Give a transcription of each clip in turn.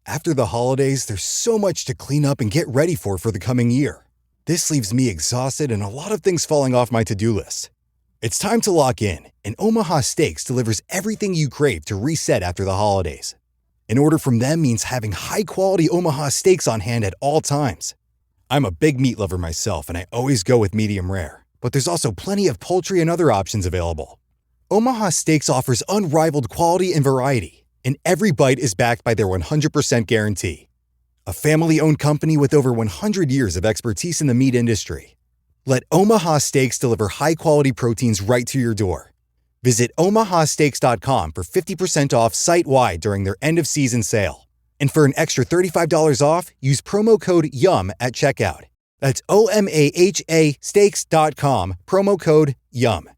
After the holidays, there's so much to clean up and get ready for the coming year. This leaves me exhausted and a lot of things falling off my to-do list. It's time to lock in, and Omaha Steaks delivers everything you crave to reset after the holidays. An order from them means having high-quality Omaha steaks on hand at all times. I'm a big meat lover myself, and I always go with medium rare. But there's also plenty of poultry and other options available. Omaha Steaks offers unrivaled quality and variety, and every bite is backed by their 100% guarantee. A family-owned company with over 100 years of expertise in the meat industry. Let Omaha Steaks deliver high-quality proteins right to your door. Visit omahasteaks.com for 50% off site-wide during their end-of-season sale. And for an extra $35 off, use promo code YUM at checkout. That's OMAHA steaks.com, promo code YUM.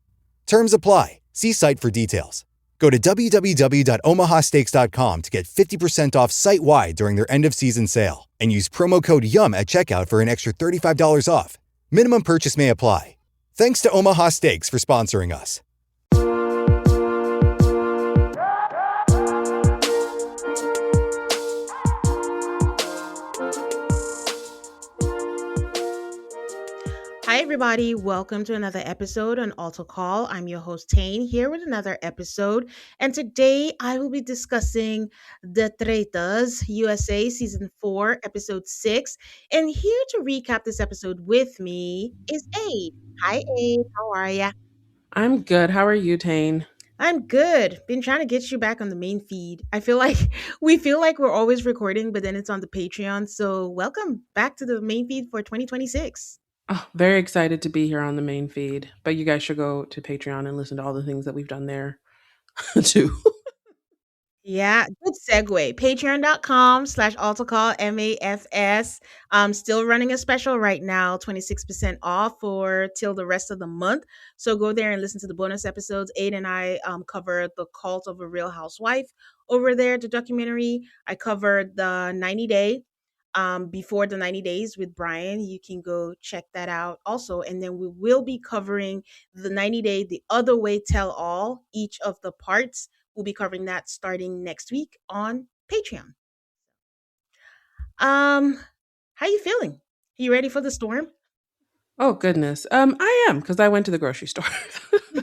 Terms apply. See site for details. Go to www.omahasteaks.com to get 50% off site-wide during their end-of-season sale. And use promo code YUM at checkout for an extra $35 off. Minimum purchase may apply. Thanks to Omaha Steaks for sponsoring us. Hi, everybody. Welcome to another episode on Alto Call. I'm your host, Tane, here with another episode. And today I will be discussing the Traitors USA Season 4, Episode 6. And here to recap this episode with me is Aid. Hi, Aid. How are ya? I'm good. How are you, Tane? I'm good. Been trying to get you back on the main feed. I feel like we feel like we're always recording, but then it's on the Patreon. So welcome back to the main feed for 2026. Oh, very excited to be here on the main feed. But you guys should go to Patreon and listen to all the things that we've done there too. Yeah, good segue. Patreon.com/AltoCall MAFS. I'm still running a special right now, 26% off for till the rest of the month. So go there and listen to the bonus episodes. Aid and I covered the Cult of a Real Housewife over there, the documentary. I covered the 90 day before the 90 days with Brian. You can go check that out also. And then we will be covering the 90 day, the other way tell all, each of the parts. We'll be covering that starting next week on Patreon. Um, how you feeling? You ready for the storm? Oh goodness. I am because I went to the grocery store.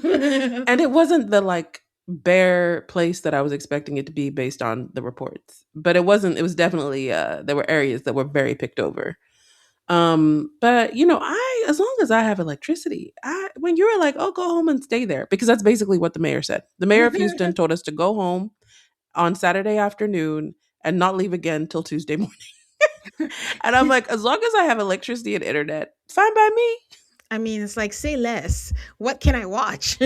And it wasn't the like bare place that I was expecting it to be based on the reports. But it wasn't, it was definitely there were areas that were very picked over. But I as long as I have electricity, I when you were like, "Oh, go home and stay there," because that's basically what the mayor said. The mayor of Houston told us to go home on Saturday afternoon and not leave again till Tuesday morning. And I'm like, as long as I have electricity and internet, fine by me. I mean, it's like, say less. What can I watch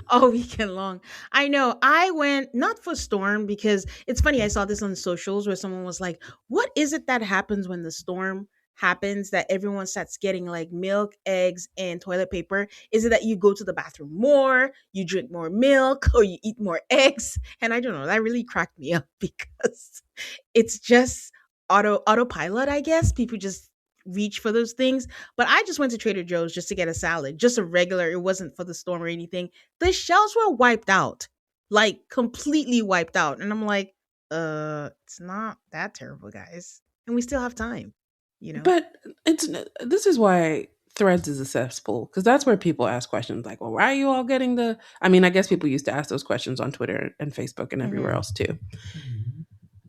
all weekend long? I know. I went not for storm because it's funny. I saw this on socials where someone was like, "What is it that happens when the storm happens that everyone starts getting like milk, eggs, and toilet paper? Is it that you go to the bathroom more, you drink more milk, or you eat more eggs?" And I don't know. That really cracked me up because it's just autopilot, I guess. People just reach for those things. But I just went to Trader Joe's just to get a salad, just a regular. It wasn't for the storm or anything. The shelves were wiped out, like completely wiped out. And I'm like, it's not that terrible, guys. And we still have time, you know? But it's this is why Threads is a cesspool because that's where people ask questions like, "Well, why are you all getting the?" I mean, I guess people used to ask those questions on Twitter and Facebook and everywhere Mhm. else too.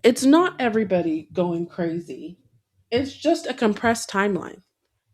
It's not everybody going crazy. It's just a compressed timeline.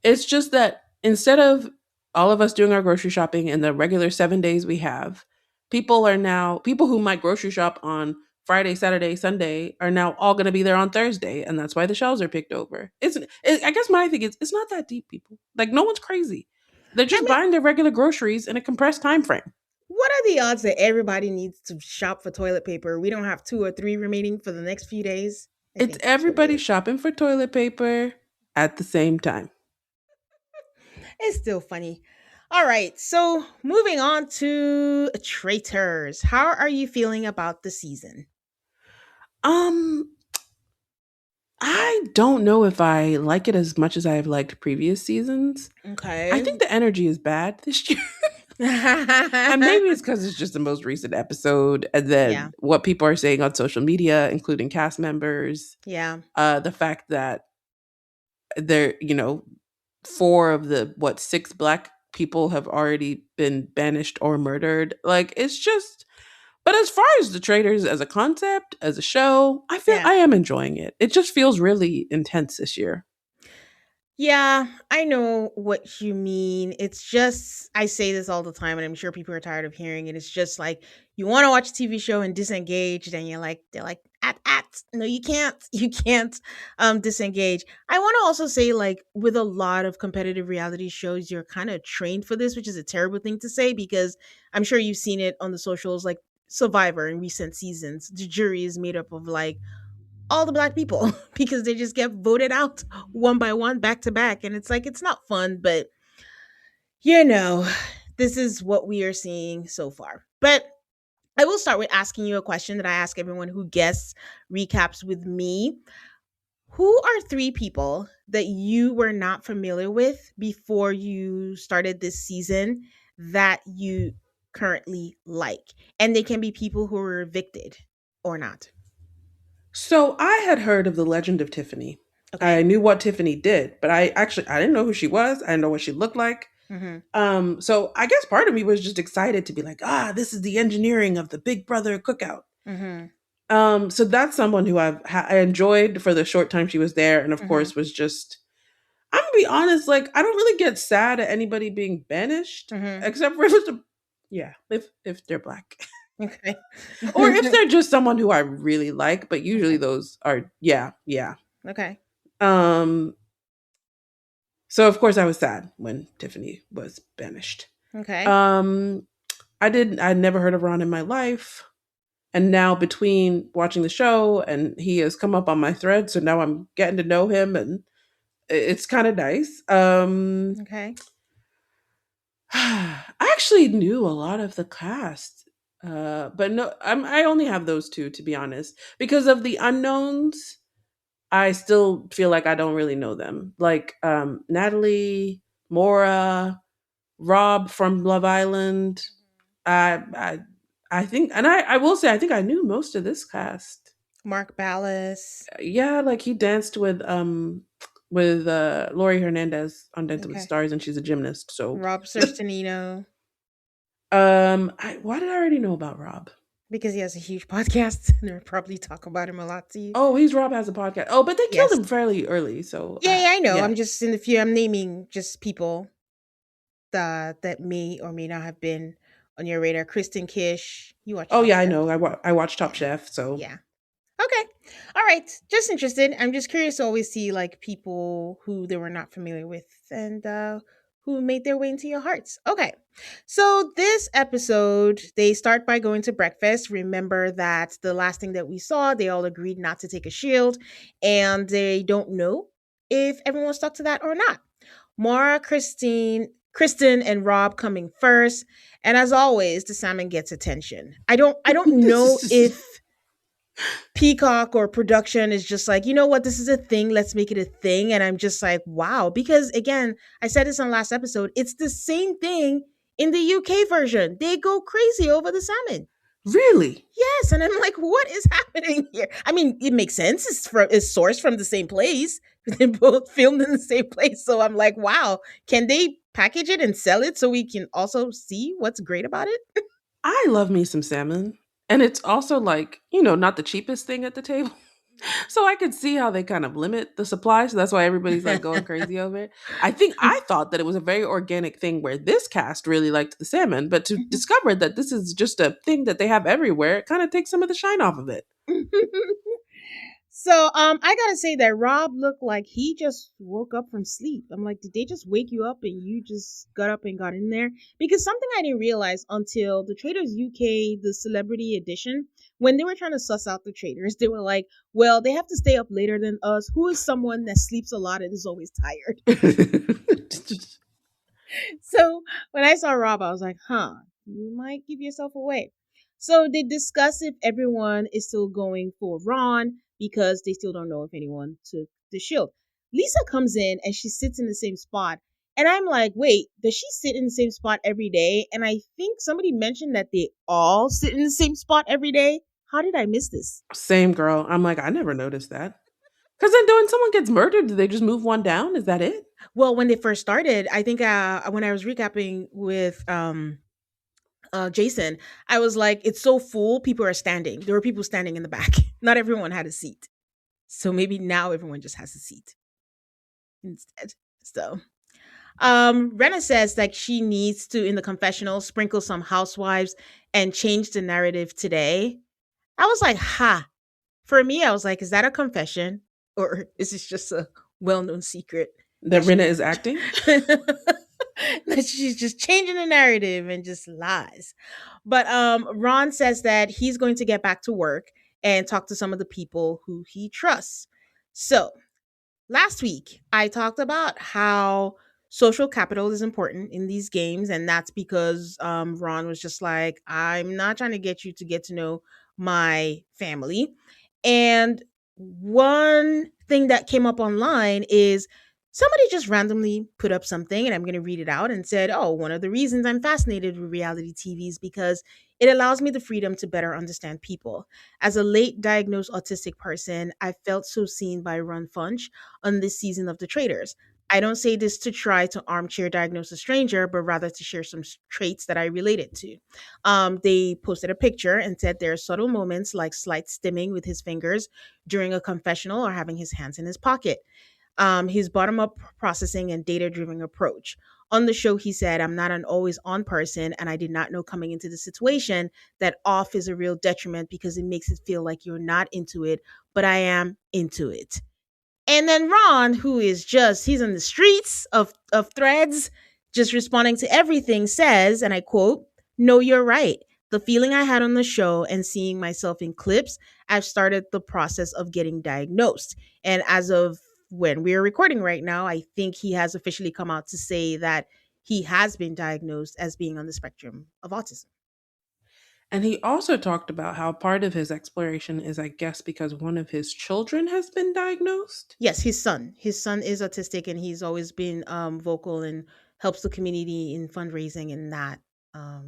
It's just that instead of all of us doing our grocery shopping in the regular 7 days we have, people who might grocery shop on Friday, Saturday, Sunday are now all going to be there on Thursday, and that's why the shelves are picked over. I guess my thing is it's not that deep, people. Like no one's crazy. They're I just mean, buying their regular groceries in a compressed time frame. what are the odds that everybody needs to shop for toilet paper? We don't have two or three remaining for the next few days. I It's think that's what it everybody is. shopping for toilet paper at the same time. It's still funny. All right, so moving on to Traitors. How are you feeling about the season? Um, I don't know if I like it as much as I've liked previous seasons. I Okay. think the energy is bad this year. And maybe it's because it's just the most recent episode, and Yeah. then what people are saying on social media, including cast members, Yeah. the fact that there, four of the what six black people have already been banished or murdered. Like it's just. But as far as the Traitors as a concept, as a show, I feel Yeah. I am enjoying it. It just feels really intense this year. Yeah, I know what you mean. It's just, I say this all the time, and I'm sure people are tired of hearing it. It's just like you want to watch a TV show and disengage, and you're like, they're like, no, you can't, you can't disengage. I want to also say, like, with a lot of competitive reality shows, you're kind of trained for this, which is a terrible thing to say because I'm sure you've seen it on the socials, like Survivor in recent seasons. The jury is made up of like all the black people because they just get voted out one by one back to back, and it's like it's not fun, but you know this is what we are seeing so far. But I will start with asking you a question that I ask everyone who guests recaps with me. Who are three people that you were not familiar with before you started this season that you currently like? And they can be people who were evicted or not. So I had heard of the Legend of Tiffany. Okay. I knew what Tiffany did, but I didn't know who she was. I didn't know what she looked like. Mm-hmm. So I guess part of me was just excited to be like, this is the engineering of the Big Brother cookout. Mm-hmm. So that's someone who I enjoyed for the short time she was there, and of Mm-hmm. course was just. I'm gonna be honest, like I don't really get sad at anybody being banished, Mm-hmm. except for if it's yeah, if they're black. Okay. Or if they're just someone who I really like, but usually Okay. those are yeah, yeah. Okay. Um so of course I was sad when Tiffany was banished. Okay. Um I'd never heard of Ron in my life. And now between watching the show and he has come up on my thread, so now I'm getting to know him and it's kind of nice. Okay. I actually knew a lot of the cast. But no, I only have those two to be honest. Because of the unknowns, I still feel like I don't really know them. Like Natalie, Mora, Rob from Love Island. I I I think, and I will say I think I knew most of this cast. Mark Ballas. Yeah, like he danced with Lori Hernandez on Dancing with the Okay. Stars, and she's a gymnast. So Rob Serstanino, why did I already know about Rob? because he has a huge podcast. And they'll probably talk about him a lot to you. Oh, he's Rob has a podcast. Oh, but they killed Yes. him fairly early, so Yeah, yeah, I know. yeah. I'm just in the few. I'm naming just people that may or may not have been on your radar. Kristen Kish. You watch Oh Top yeah, I Chef. know. I watch Top Yeah. Chef, so Yeah. Okay. All right. Just interested. I'm just curious to always see like people who they were not familiar with and who made their way into your hearts. Okay. So this episode, they start by going to breakfast. Remember that the last thing that we saw, they all agreed not to take a shield, and they don't know if everyone stuck to that or not. Mara, Kristen and Rob coming first. And as always, the salmon gets attention. I don't know if Peacock or production is just like, you know what, this is a thing, let's make it a thing. And I'm just like, wow. Because again, I said this on last episode, it's the same thing in the UK version. They go crazy over the salmon. really. Yes. And I'm like, what is happening here? I mean, it makes sense. It's sourced from the same place. They both filmed in the same place. So I'm like, wow, can they package it and sell it so we can also see what's great about it? I love me some salmon. And it's also like, not the cheapest thing at the table. So I could see how they kind of limit the supply. So that's why everybody's like going crazy over it. I thought that it was a very organic thing where this cast really liked the salmon, but to discover that this is just a thing that they have everywhere, it kind of takes some of the shine off of it. So I gotta say that Rob looked like he just woke up from sleep. I'm like, did they just wake you up and you just got up and got in there? Because something I didn't realize until the Traders UK, the celebrity edition, when they were trying to suss out the traders, they were like, well, they have to stay up later than us. Who is someone that sleeps a lot and is always tired? So when I saw Rob, I was like, huh, you might give yourself away. So they discuss if everyone is still going for Ron because they still don't know if anyone took the shield. Lisa comes in and she sits in the same spot. And I'm like, wait, does she sit in the same spot every day? And I think somebody mentioned that they all sit in the same spot every day. How did I miss this? Same girl. I'm like, I never noticed that. Because then when someone gets murdered, do they just move one down? Is that it? Well, when they first started, I think when I was recapping with Jason, I was like, it's so full, people are standing. There were people standing in the back. Not everyone had a seat. So maybe now everyone just has a seat instead. So Rena says that she needs to, in the confessional, sprinkle some housewives and change the narrative today. I was like, ha. For me, I was like, is that a confession? Or is this just a well known secret That that she Rena is acting? that she's just changing the narrative and just lies. But Ron says that he's going to get back to work and talk to some of the people who he trusts. So last week, I talked about how social capital is important in these games, and that's because Ron was just like, I'm not trying to get you to get to know my family. And one thing that came up online is somebody just randomly put up something, and I'm going to read it out and said, oh, one of the reasons I'm fascinated with reality TV is because it allows me the freedom to better understand people. As a late diagnosed autistic person, I felt so seen by Ron Funch on this season of The Traitors. I don't say this to try to armchair diagnose a stranger, but rather to share some traits that I related to. They posted a picture and said there are subtle moments like slight stimming with his fingers during a confessional or having his hands in his pocket. His bottom up processing and data driven approach. On the show, he said, I'm not an always on person, and I did not know coming into the situation that off is a real detriment because it makes it feel like you're not into it, but I am into it. And then Ron, who is just, he's in the streets of threads, just responding to everything, says, and I quote, no, you're right. The feeling I had on the show and seeing myself in clips, I've started the process of getting diagnosed. And as of when we are recording right now, I think he has officially come out to say that he has been diagnosed as being on the spectrum of autism. And he also talked about how part of his exploration is, I guess, because one of his children has been diagnosed. Yes, his son. His son is autistic, and he's always been vocal and helps the community in fundraising in that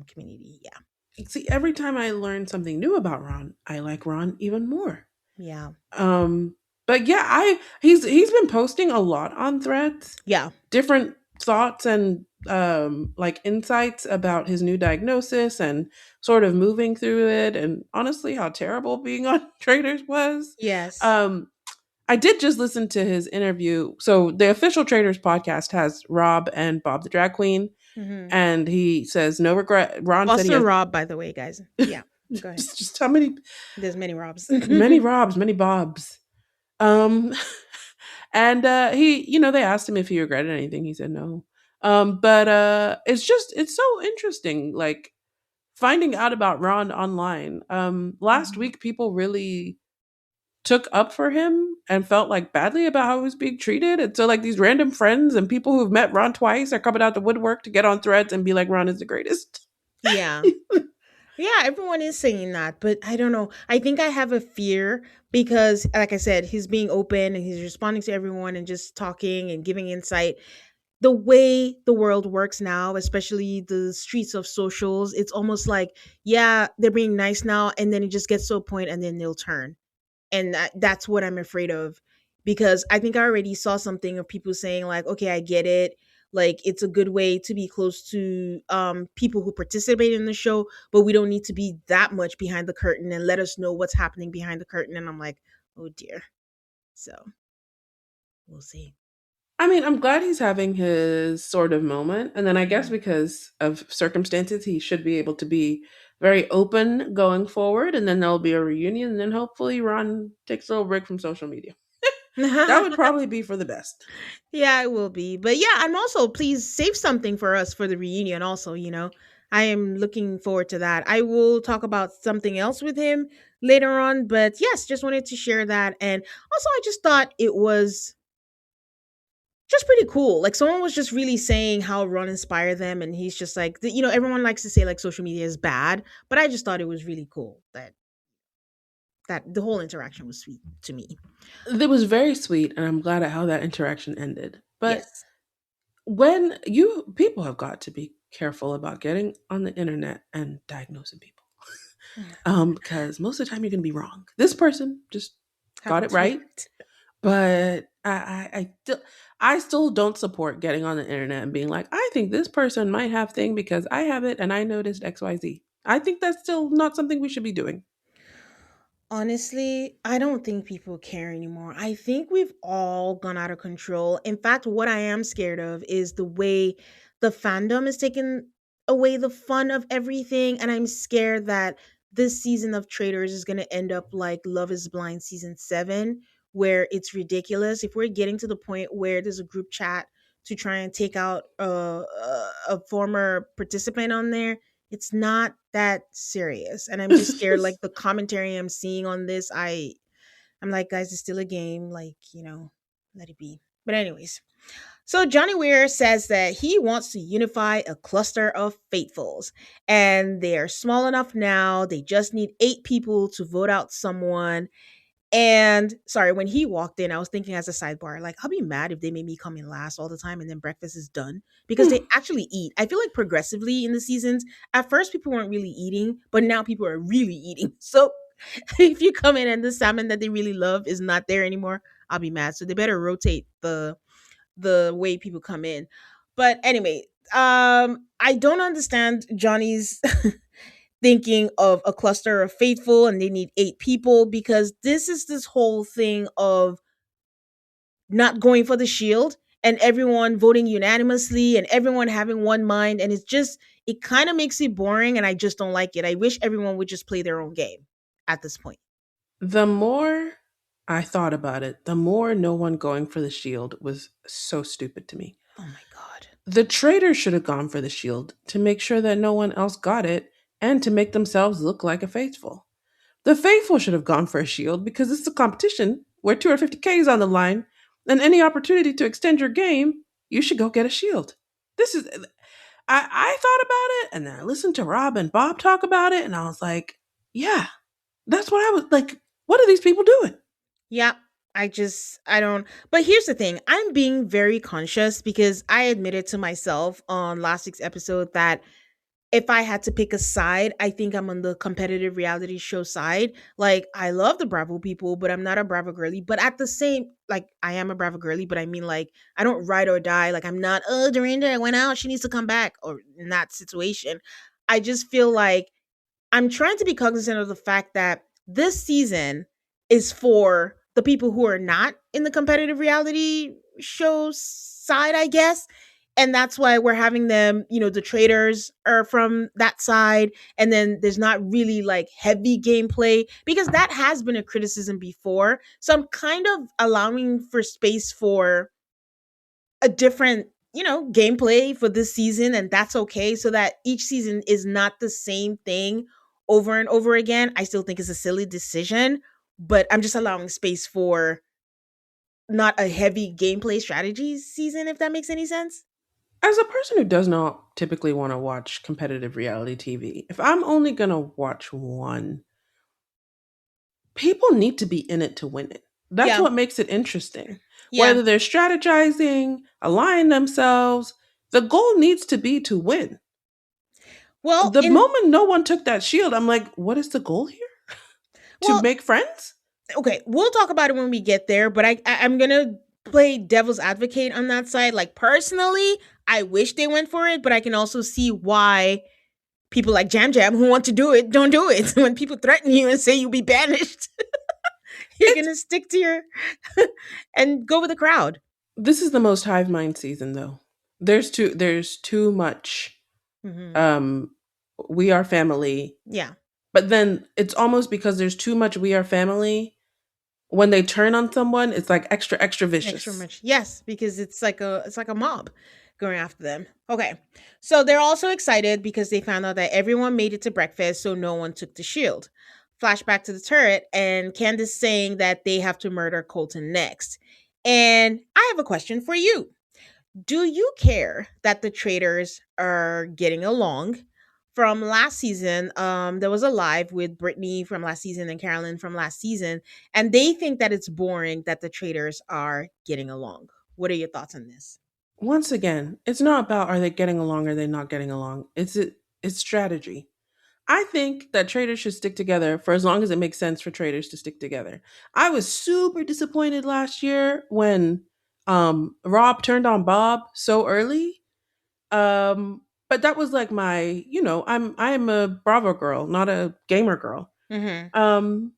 community. Yeah, See, every time I learn something new about Ron, I like Ron even more. yeah, Um, but yeah, he's been posting a lot on Threads, yeah, different thoughts and like insights about his new diagnosis and sort of moving through it, and honestly how terrible being on Traders was. yes. Um, I did just listen to his interview. So the official Traders podcast has Rob and Bob the drag queen, Hmm. and he says no regret. Ron said he Austin has Rob, by the way, guys. Yeah, go ahead. just how There's many Robs. many Robs, many Bobs. Um, and he, they asked him if he regretted anything. He said no. But it's so interesting, like finding out about Ron online. Last Mhm. week, people really took up for him and felt like badly about how he was being treated. And so, like, these random friends and people who've met Ron twice are coming out the woodwork to get on Threads and be like, Ron is the greatest. Yeah. Yeah, everyone is saying that, but I don't know. I think I have a fear because, like I said, he's being open and he's responding to everyone and just talking and giving insight. The way the world works now, especially the streets of socials, it's almost like, yeah, they're being nice now, and then it just gets to a point and then they'll turn. And that's what I'm afraid of, because I think I already saw something of people saying like, okay, I get it, like it's a good way to be close to people who participate in the show, but we don't need to be that much behind the curtain and let us know what's happening behind the curtain. And I'm like, oh dear. So we'll see. I mean, I'm glad he's having his sort of moment. And then I guess Mhm. because of circumstances, he should be able to be very open going forward. And then there'll be a reunion. And then hopefully Ron takes a little break from social media. That would probably be for the best. Yeah, it will be. But yeah, I'm also, please save something for us for the reunion also, I am looking forward to that. I will talk about something else with him later on, but yes, just wanted to share that. And also I just thought it was just pretty cool. Like someone was just really saying how Ron inspired them, and he's just like, everyone likes to say like social media is bad, but I just thought it was really cool that the whole interaction was sweet to me. It was very sweet. And I'm glad at how that interaction ended. But Yes. When you people have got to be careful about getting on the internet and diagnosing people. Because most of the time you're gonna be wrong. This person just got Happened it to be right, right. but I still don't support getting on the internet and being like, I think this person might have thing because I have it and I noticed XYZ. I think that's still not something we should be doing. Honestly, I don't think people care anymore. I think we've all gone out of control. In fact, what I am scared of is the way the fandom is taking away the fun of everything. And I'm scared that this season of Traders is going to end up like Love is Blind season 7, where it's ridiculous. If we're getting to the point where there's a group chat to try and take out a former participant on there, it's not that serious. And I'm just scared, like the commentary I'm seeing on this, I'm like, guys, it's still a game, like, let it be. But anyways, so Johnny Weir says that he wants to unify a cluster of faithfuls, and they are small enough now, they just need 8 people to vote out someone. And sorry, when he walked in, I was thinking as a sidebar, like, I'll be mad if they made me come in last all the time and then breakfast is done because they actually eat. I feel like progressively in the seasons, at first people weren't really eating, but now people are really eating. So if you come in and the salmon that they really love is not there anymore, I'll be mad. So they better rotate the way people come in. But anyway, I don't understand Johnny's thinking of a cluster of faithful and they need 8 people, because this is this whole thing of not going for the shield and everyone voting unanimously and everyone having one mind, and it's just, it kind of makes it boring and I just don't like it. I wish everyone would just play their own game at this point. The more I thought about it, the more no one going for the shield was so stupid to me. Oh my god. The traitors should have gone for the shield to make sure that no one else got it and to make themselves look like a faithful. The faithful should have gone for a shield because this is a competition where 250K is on the line, and any opportunity to extend your game, you should go get a shield. This is I thought about it and then I listened to Rob and Bob talk about it and I was like, yeah, that's what I was like. What are these people doing? Yeah, I don't. But here's the thing, I'm being very conscious because I admitted to myself on last week's episode that if I had to pick a side, I think I'm on the competitive reality show side. Like, I love the Bravo people, but I'm not a Bravo girly. But at the same, like, I am a Bravo girly, but I mean, like, I don't ride or die. Like, I'm not, oh, Dorinda went out, she needs to come back, or in that situation. I just feel like I'm trying to be cognizant of the fact that this season is for the people who are not in the competitive reality show side, I guess. And that's why we're having them, the traders are from that side. And then there's not really like heavy gameplay because that has been a criticism before. So I'm kind of allowing for space for a different gameplay for this season, and that's okay, so that each season is not the same thing over and over again. I still think it's a silly decision, but I'm just allowing space for not a heavy gameplay strategy season, if that makes any sense. As a person who does not typically want to watch competitive reality TV, if I'm only going to watch one, people need to be in it to win it. That's Yeah. what makes it interesting. Yeah. Whether they're strategizing, aligning themselves, the goal needs to be to win. well The in moment no one took that shield, I'm like, what is the goal here? To well make friends? okay, we'll talk about it when we get there, but I'm gonna play devil's advocate on that side. Like, personally, I wish they went for it, but I can also see why people like Jam Jam who want to do it don't do it. When people threaten you and say you'll be banished, you're It's gonna stick to your and go with the crowd. This is the most hive mind season though. There's too much Hmm. um we are family. Yeah, But then it's almost because there's too much we are family. When they turn on someone, it's like extra, extra extra vicious. much. Yes, because it's like a mob going after them. Okay, so they're also excited because they found out that everyone made it to breakfast, so no one took the shield. Flashback to the turret, and Candace saying that they have to murder Colton next. And I have a question for you. Do you care that the traders are getting along? From last season, there was a live with Brittany from last season and Carolyn from last season, and they think that it's boring that the traders are getting along. What are your thoughts on this? Once again, it's not about are they getting along or are they not getting along. It's strategy. I think that traders should stick together for as long as it makes sense for traders to stick together. I was super disappointed last year when Rob turned on Bob so early. But that was like my, I'm a Bravo girl, not a gamer girl. Mm-hmm. Um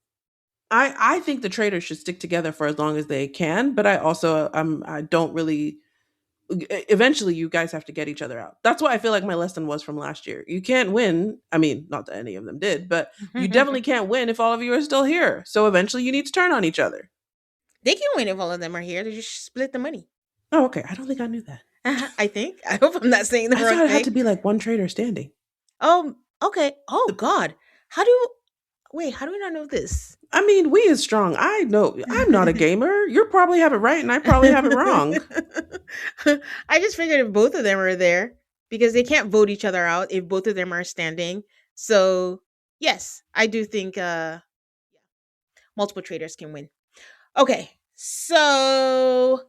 I think the traders should stick together for as long as they can, but I also I don't really eventually you guys have to get each other out. That's what I feel like my lesson was from last year. You can't win. I mean, not that any of them did, but you definitely can't win if all of you are still here. So eventually you need to turn on each other. They can win if all of them are here. They just split the money. Oh, okay. I don't think I knew that. I think. I hope I'm not saying the I wrong thought it had to thing. be like one trader standing. Okay. Oh God. How do wait, how do we not know this? I mean, we is strong. I know I'm not a gamer. You probably have it right and I probably have it wrong. I just figured if both of them are there because they can't vote each other out if both of them are standing. So yes, I do think multiple traders can win. Okay. So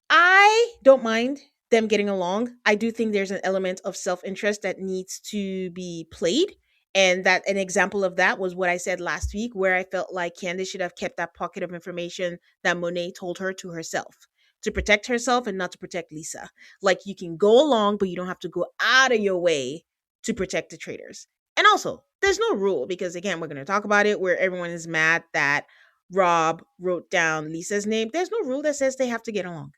I don't mind them getting along. I do think there's an element of self interest that needs to be played. And that an example of that was what I said last week, where I felt like Candace should have kept that pocket of information that Monet told her to herself to protect herself and not to protect Lisa. Like you can go along, but you don't have to go out of your way to protect the traders. And also, there's no rule because, again, we're going to talk about it where everyone is mad that Rob wrote down Lisa's name. There's no rule that says they have to get along.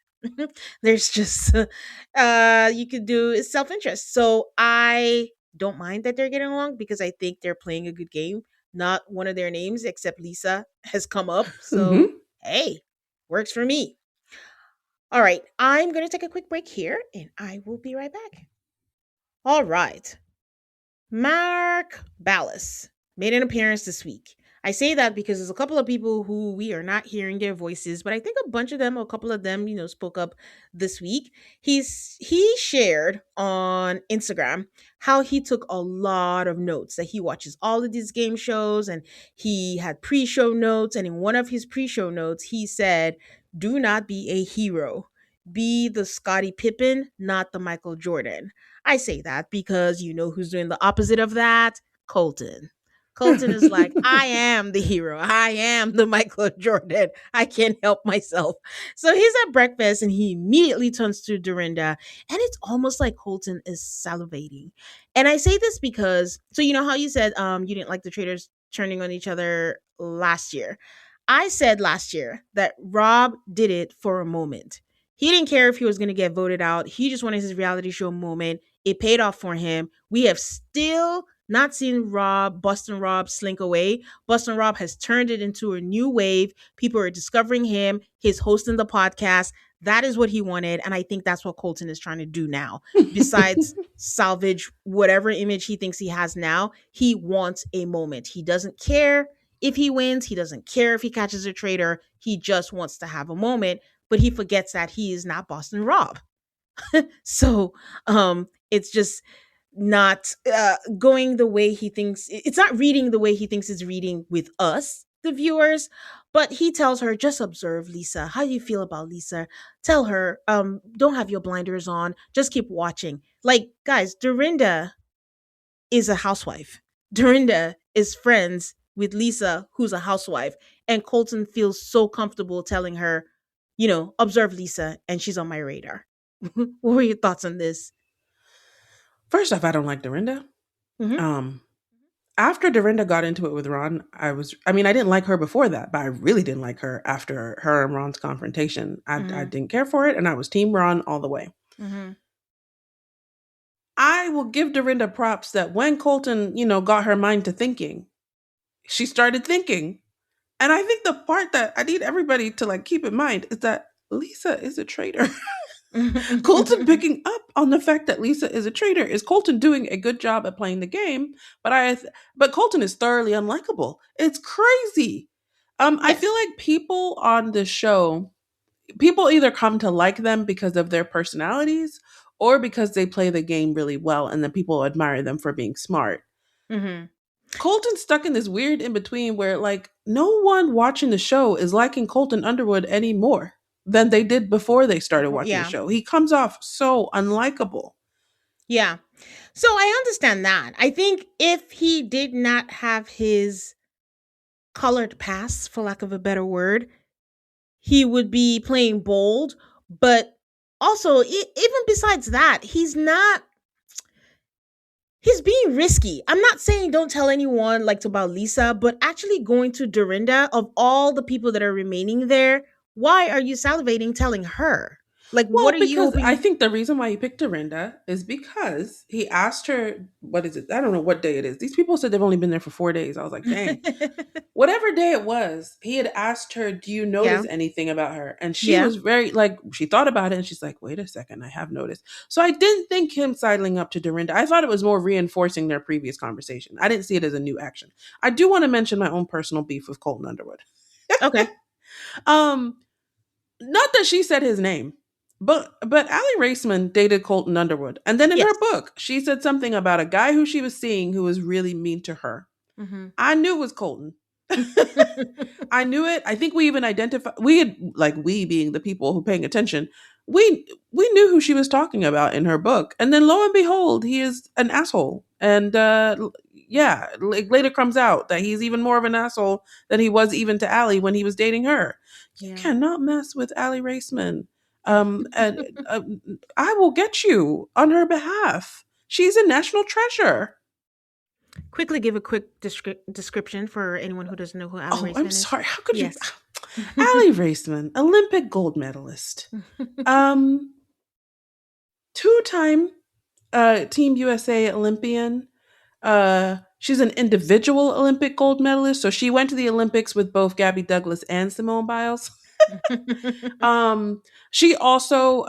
There's just you could do is self-interest. So I don't mind that they're getting along because I think they're playing a good game. Not one of their names except Lisa has come up. So Hmm. hey, works for me. All right, I'm going to take a quick break here and I will be right back. All right. Mark Ballas made an appearance this week. I say that because there's a couple of people who we are not hearing their voices, but I think a bunch of them, a couple of them, spoke up this week. He shared on Instagram how he took a lot of notes, that he watches all of these game shows and he had pre-show notes, and in one of his pre-show notes he said, "Do not be a hero. Be the Scottie Pippen, not the Michael Jordan." I say that because you know who's doing the opposite of that? Colton. Colton is like, I am the hero. I am the Michael Jordan. I can't help myself. So he's at breakfast and he immediately turns to Dorinda, and it's almost like Colton is salivating. And I say this because, so you know how you said you didn't like the traders turning on each other last year. I said last year that Rob did it for a moment. He didn't care if he was going to get voted out. He just wanted his reality show moment. It paid off for him. We have still not seen Boston Rob slink away. Boston Rob has turned it into a new wave. People are discovering him. He's hosting the podcast. That is what he wanted. And I think that's what Colton is trying to do now. Besides salvage whatever image he thinks he has now, he wants a moment. He doesn't care if he wins. He doesn't care if he catches a traitor. He just wants to have a moment. But he forgets that he is not Boston Rob. So it's just not going the way he thinks. It's not reading the way he thinks it's reading with us, the viewers. But he tells her, just observe Lisa. How do you feel about Lisa? Tell her, don't have your blinders on. Just keep watching. Like, guys, Dorinda is a housewife. Dorinda is friends with Lisa, who's a housewife. And Colton feels so comfortable telling her, observe Lisa, and she's on my radar. What were your thoughts on this? First off, I don't like Dorinda. Mm-hmm. Um, After Dorinda got into it with Ron, I mean, I didn't like her before that, but I really didn't like her after her and Ron's confrontation. I Mm-hmm. didn't care for it, and I was Team Ron all the way. Mm-hmm. I will give Dorinda props that when Colton, got her mind to thinking, she started thinking. And I think the part that I need everybody to like keep in mind is that Lisa is a traitor. Colton picking up on the fact that Lisa is a traitor is Colton doing a good job at playing the game, but Colton is thoroughly unlikable. It's crazy. I feel Yes. like people on the show, people either come to like them because of their personalities or because they play the game really well and then people admire them for being smart. Mm-hmm. Colton's stuck in this weird in between where like no one watching the show is liking Colton Underwood anymore. than they did before they started Before, watching the yeah, show. He comes off so unlikable. yeah. So I understand that. I think if he did not have his colored pass, for lack of a better word, he would be playing bold. But also, even besides that, he's being risky. I'm not saying don't tell anyone like about Lisa, but actually going to Dorinda, of all the people that are remaining there, why are you salivating telling her? Like, what Well, are you because I hoping? think the reason why he picked Dorinda is because he asked her, what is it? I don't know what day it is. These people said they've only been there for 4 days. I was like, dang. Whatever day it was, he had asked her, "Do you Yeah, notice anything about her?" And she yeah. was very like, she thought about it and she's like, "Wait a second, I have noticed." So I didn't think him sidling up to Dorinda. I thought it was more reinforcing their previous conversation. I didn't see it as a new action. I do want to mention my own personal beef with Colton Underwood. Okay. Um, Not that she said his name, but Allie Raceman dated Colton Underwood, and then in Yes. her book, she said something about a guy who she was seeing who was really mean to her. Hmm. I knew it was Colton. I knew it. I think we even identified, we had, like, we being the people who paying attention, we knew who she was talking about in her book. And then lo and behold, he is an asshole. And yeah, like, later comes out that he's even more of an asshole than he was even to Allie when he was dating her. You Yeah. cannot mess with Allie Raceman. And I will get you on her behalf. She's a national treasure. Quickly give a quick description for anyone who doesn't know who Ali Oh, I'm Raceman is. sorry. How could you? Yes. Allie Raceman, Olympic gold medalist, um, two-time Team USA Olympian. She's an individual Olympic gold medalist, so she went to the Olympics with both Gabby Douglas and Simone Biles. Um, she also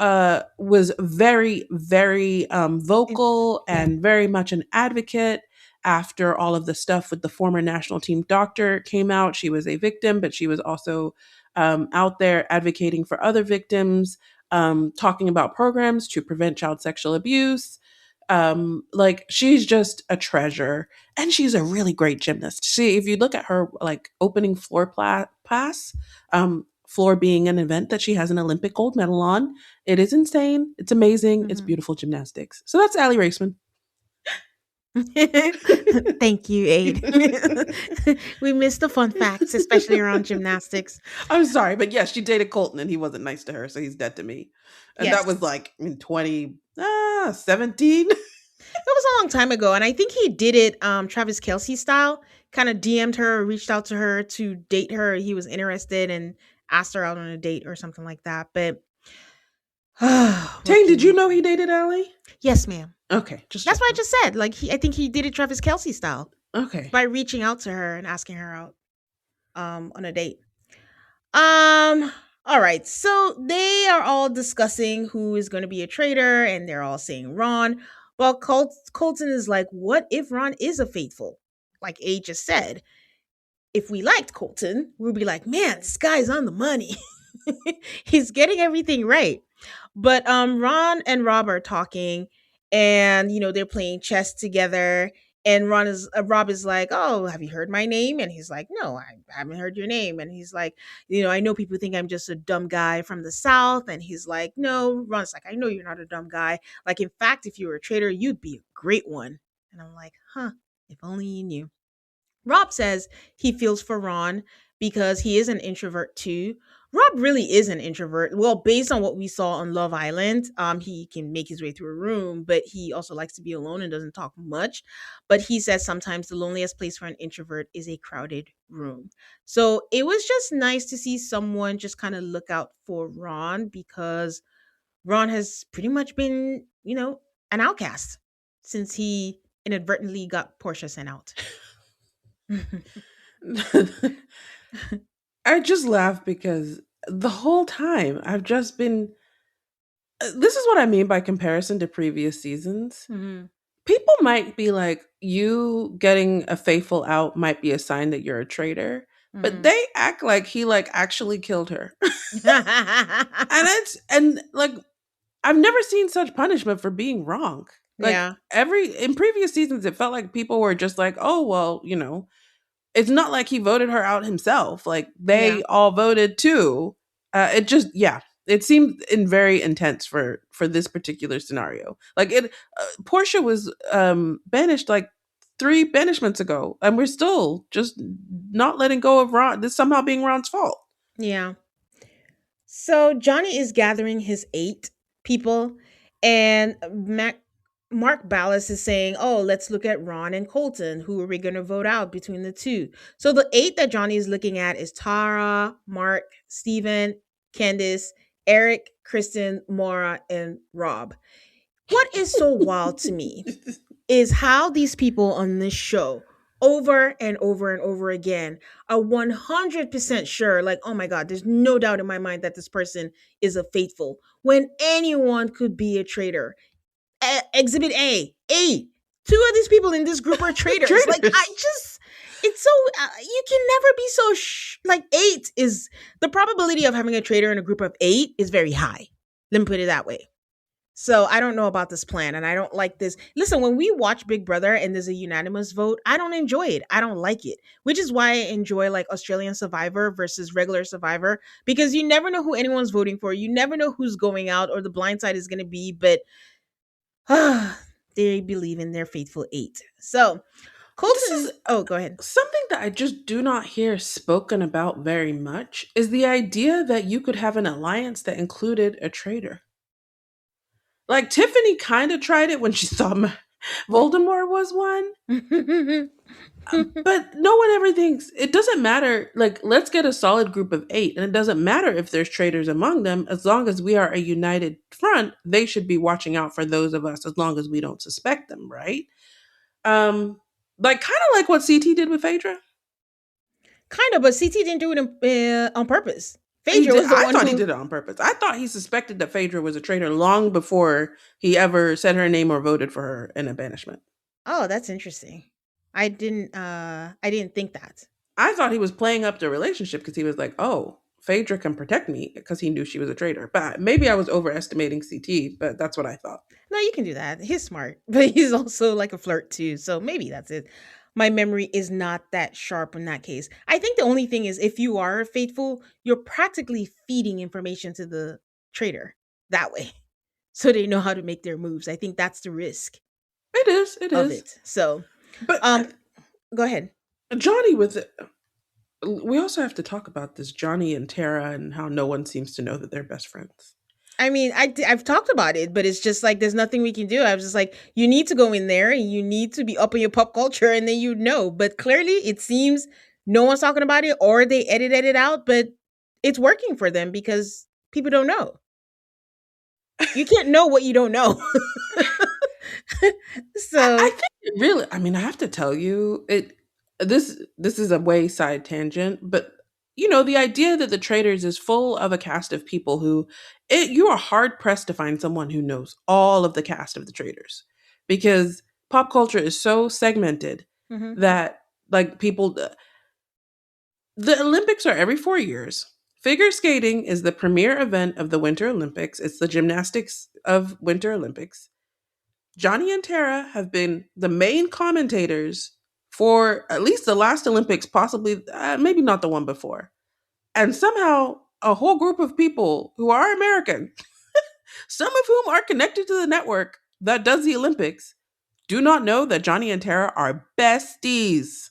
was very, very vocal Yeah. and very much an advocate after all of the stuff with the former national team doctor came out. She was a victim, but she was also out there advocating for other victims, talking about programs to prevent child sexual abuse. Like, she's just a treasure, and she's a really great gymnast. See, if you look at her like opening pass, floor being an event that she has an Olympic gold medal on. It is insane. It's amazing. It's Mhm. beautiful gymnastics. So that's Allie Raceman. Thank you, Aid. We missed the fun facts, especially around gymnastics. I'm sorry, but yes, she dated Colton and he wasn't nice to her, so he's dead to me. And that was Yes. like in 2017. It was a long time ago, and I think he did it Travis Kelsey style. Kind of DM'd her, reached out to her to date her. He was interested and asked her out on a date or something like that. But what Tane, can did you you know do? he dated Allie? Yes, ma'am. Okay, just That's what I checking. just said. Like I think he did it Travis Kelsey style Okay. by reaching out to her and asking her out on a date. Um all right. So they are all discussing who is going to be a traitor and they're all saying Ron. Well, Colton is like, "What if Ron is a faithful?" Like A just said, if we liked Colton, we'd be like, "Man, this guy's on the money." He's getting everything right. But Ron and Rob are talking, and they're playing chess together. And Rob is like, "Oh, have you heard my name?" And he's like, "No, I haven't heard your name." And he's like, "I know people think I'm just a dumb guy from the South." And he's like, "No." Ron's like, "I know you're not a dumb guy. Like, in fact, if you were a traitor, you'd be a great one." And I'm like, "Huh? If only you knew." Rob says he feels for Ron because he is an introvert too. Rob really is an introvert. Well, based on what we saw on Love Island, he can make his way through a room, but he also likes to be alone and doesn't talk much. But he says sometimes the loneliest place for an introvert is a crowded room. So it was just nice to see someone just kind of look out for Ron because Ron has pretty much been, an outcast since he inadvertently got Portia sent out. I just laugh because the whole time I've just been. This is what I mean by comparison to previous seasons. Mhm. People might be like, you getting a faithful out might be a sign that you're a traitor, but Mhm. they act like he like actually killed her. And like, I've never seen such punishment for being wrong. Like, Yeah. every in previous seasons it felt like people were just like, oh well, it's not like he voted her out himself. Like, Yeah. they all voted too. It just, yeah, it seemed in very intense for this particular scenario. Like it, Portia was banished like 3 banishments ago, and we're still just not letting go of Ron. This somehow being Ron's fault. Yeah. So Johnny is gathering his 8 people, and Mark Ballas is saying, "Oh, let's look at Ron and Colton. Who are we going to vote out between the two?" So the 8 that Johnny is looking at is Tara, Mark, Steven, Candice, Eric, Kristen, Maura, and Rob. What is so wild to me is how these people on this show over and over and over again are 100% sure, like, oh my god, there's no doubt in my mind that this person is a faithful, when anyone could be a traitor. Exhibit A, 2 of these people in this group are traitors. Like, I Traitors. just, it's so, you can never be so like, 8 is the probability of having a traitor in a group of 8 is very high. Let me put it that way. So I don't know about this plan, and I don't like this. Listen, when we watch Big Brother and there's a unanimous vote, I don't enjoy it. I don't like it, which is why I enjoy like Australian Survivor versus regular Survivor, because you never know who anyone's voting for. You never know who's going out or the blind side is going to be, but they believe in their faithful 8. So This Colton, is oh, go ahead. something that I just do not hear spoken about very much is the idea that you could have an alliance that included a traitor. Like Tiffany kind of tried it when she saw Voldemort was one, but no one ever thinks it doesn't matter. Like, let's get a solid group of 8, and it doesn't matter if there's traitors among them. As long as we are a united front, they should be watching out for those of us as long as we don't suspect them, right? Um, like kind of like what CT did with Phaedra. Kind of, but CT didn't do it on purpose. He Phaedra did. was the I one thought he who. did it on purpose. I thought he suspected that Phaedra was a traitor long before he ever said her name or voted for her in a banishment. Oh, that's interesting. I didn't think that. I thought he was playing up the relationship because he was like, "Oh, Phaedra can protect me," because he knew she was a traitor. But maybe I was overestimating CT. But that's what I thought. No, you can do that. He's smart, but he's also like a flirt too. So maybe that's it. My memory is not that sharp in that case. I think the only thing is if you are faithful, you're practically feeding information to the traitor that way. So they know how to make their moves. I think that's the risk It is. It of is. it. So, But um go ahead. Johnny with it. We also have to talk about this Johnny and Tara and how no one seems to know that they're best friends. I mean, I've talked about it, but it's just like there's nothing we can do. I was just like, you need to go in there and you need to be up in your pop culture, and then you know. But clearly, it seems no one's talking about it, or they edited it out. But it's working for them because people don't know. You can't know what you don't know. I So, think it really. I mean, I have to tell you, it. This is a wayside tangent, but the idea that the Traders is full of a cast of people who, you are hard pressed to find someone who knows all of the cast of the Traders, because pop culture is so segmented mhm. that like people. The Olympics are every 4 years. Figure skating is the premier event of the Winter Olympics. It's the gymnastics of Winter Olympics. Johnny and Tara have been the main commentators for at least the last Olympics, possibly, maybe not the one before. And somehow, a whole group of people who are American, some of whom are connected to the network that does the Olympics, do not know that Johnny and Tara are besties.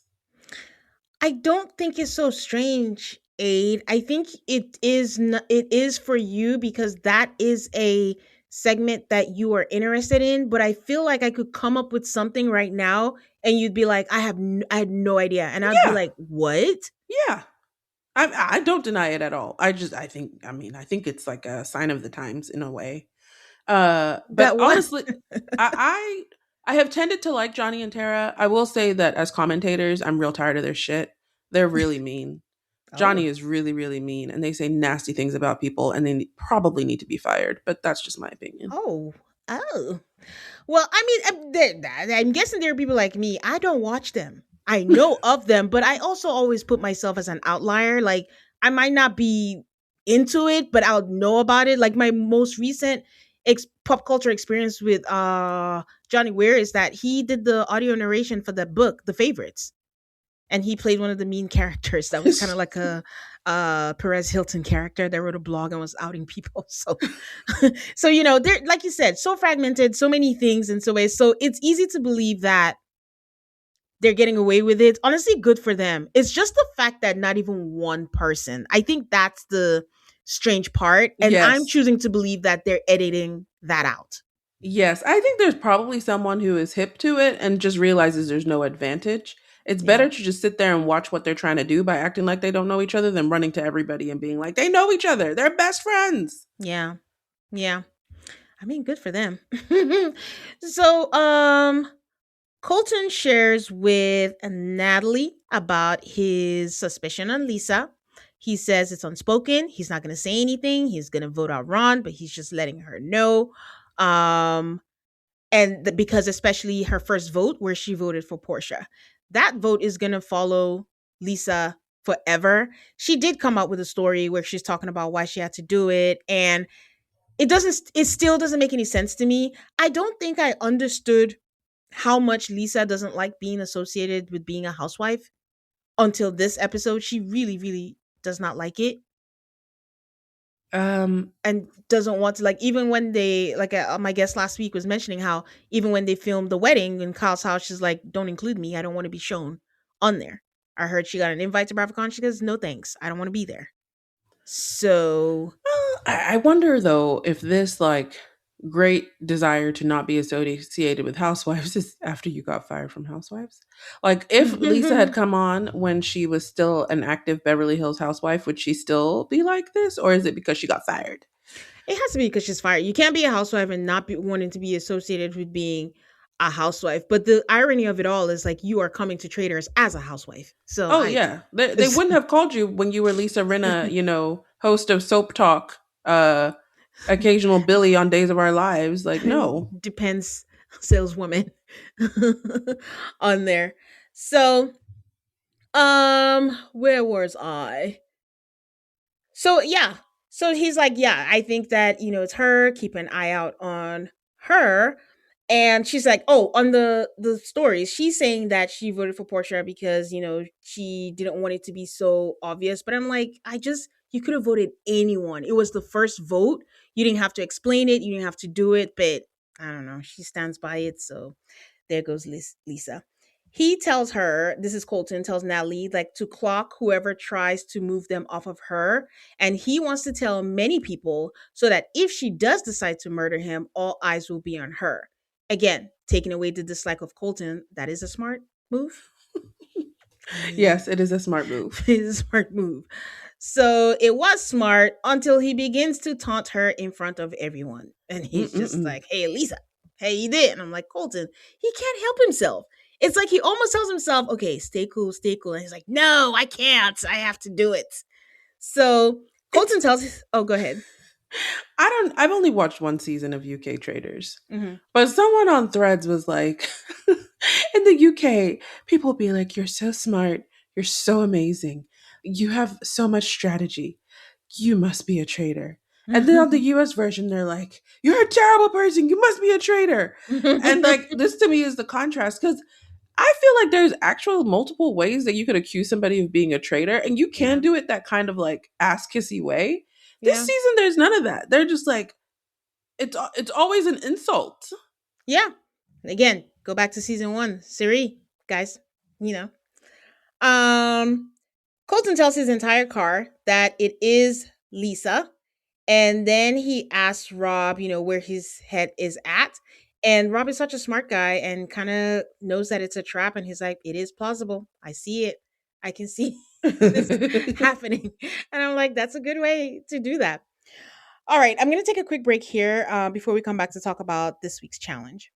I don't think it's so strange, Aid. I think it is for you because that is a segment that you are interested in, but I feel like I could come up with something right now and you'd be like, I had no idea. And I'd be Yeah, like, "What?" yeah. I don't deny it at all. I think it's like a sign of the times in a way. But That what? honestly, I have tended to like Johnny and Tara. I will say that as commentators, I'm real tired of their shit. They're really mean. Oh. Johnny is really, really mean, and they say nasty things about people, and they probably need to be fired. But that's just my opinion. Oh. Oh. Well, I mean, I'm guessing there are people like me. I don't watch them. I know of them, but I also always put myself as an outlier. Like, I might not be into it, but I'll know about it. Like my most recent pop culture experience with Johnny Weir is that he did the audio narration for the book, The Favorites, and he played one of the mean characters. That was kind of like Perez Hilton character that wrote a blog and was outing people. So so they're like you said, so fragmented, so many things in so ways. So it's easy to believe that they're getting away with it. Honestly, good for them. It's just the fact that not even one person. I think that's the strange part. And I'm Yes. choosing to believe that they're editing that out. Yes, I think there's probably someone who is hip to it and just realizes there's no advantage. It's Yeah. better to just sit there and watch what they're trying to do by acting like they don't know each other than running to everybody and being like, they know each other. They're best friends. Yeah. Yeah. I mean, good for them. So, Colton shares with Natalie about his suspicion on Lisa. He says it's unspoken. He's not going to say anything. He's going to vote out Ron, but he's just letting her know. Um, because especially her first vote, where she voted for Portia, that vote is going to follow Lisa forever. She did come up with a story where she's talking about why she had to do it, and it still doesn't make any sense to me. I don't think I understood how much Lisa doesn't like being associated with being a housewife until this episode. She really, really does not like it Um, and doesn't want to, like, even when they, like, my guest last week was mentioning how even when they filmed the wedding in Kyle's house, she's like, don't include me. I don't want to be shown on there. I heard she got an invite to BravoCon. She goes, no thanks. I don't want to be there. So, I wonder though if this like great desire to not be associated with housewives is after you got fired from Housewives. Like if Lisa had it come on when she was still an active Beverly Hills housewife, would she still be like this, or is it because she got fired? has to be because she's fired. You can't be a housewife and not be wanting to be associated with being a housewife. But the irony of it all is, like, you are coming to Traders as a housewife. So Oh yeah, they it's wouldn't have called you when you were Lisa Rinna, host of Soap Talk, occasional Billy on Days of Our Lives. Like no. depends saleswoman on there. So, where was I? So yeah. So he's like, yeah, I think that, it's her. Keep an eye out on her. And she's like, oh, on the stories, she's saying that she voted for Portia because, she didn't want it to be so obvious. But I'm like, you could have voted anyone. It was the first vote. You didn't have to explain it. You didn't have to do it. But I don't know. She stands by it. So there goes Lisa. He tells her, this is Colton, tells Natalie, like, to clock whoever tries to move them off of her. And he wants to tell many people so that if she does decide to murder him, all eyes will be on her. Again, taking away the dislike of Colton, that is a smart move. I mean, Yes, it is a smart move. it is a smart move. So it was smart until he begins to taunt her in front of everyone. And he's just Mm-mm-mm. like, hey, Lisa, hey, you did. And I'm like, Colton, he can't help himself. It's like he almost tells himself, okay, stay cool, stay cool. And he's like, no, I can't. I have to do it. So It's Colton tells, oh, go ahead. I've only watched one season of UK Traders. Hmm. But someone on Threads was like, in the UK, people will be like, you're so smart, you're so amazing, you have so much strategy, you must be a traitor. And then on the US version, they're like, you're a terrible person, you must be a traitor. And like this to me is the contrast because I feel like there's actual multiple ways that you could accuse somebody of being a traitor, and you can Yeah. do it that kind of like ass kissy way. This Yeah. season, there's none of that. They're just like it's always an insult. Yeah. Again, go back to season one. Siri, guys, you know. Um, Colton tells his entire car that it is Lisa. And then he asks Rob, where his head is at. And Rob is such a smart guy and kind of knows that it's a trap. And he's like, it is plausible. I see it. I can see this happening. And I'm like, that's a good way to do that. All right. I'm going to take a quick break here before we come back to talk about this week's challenge.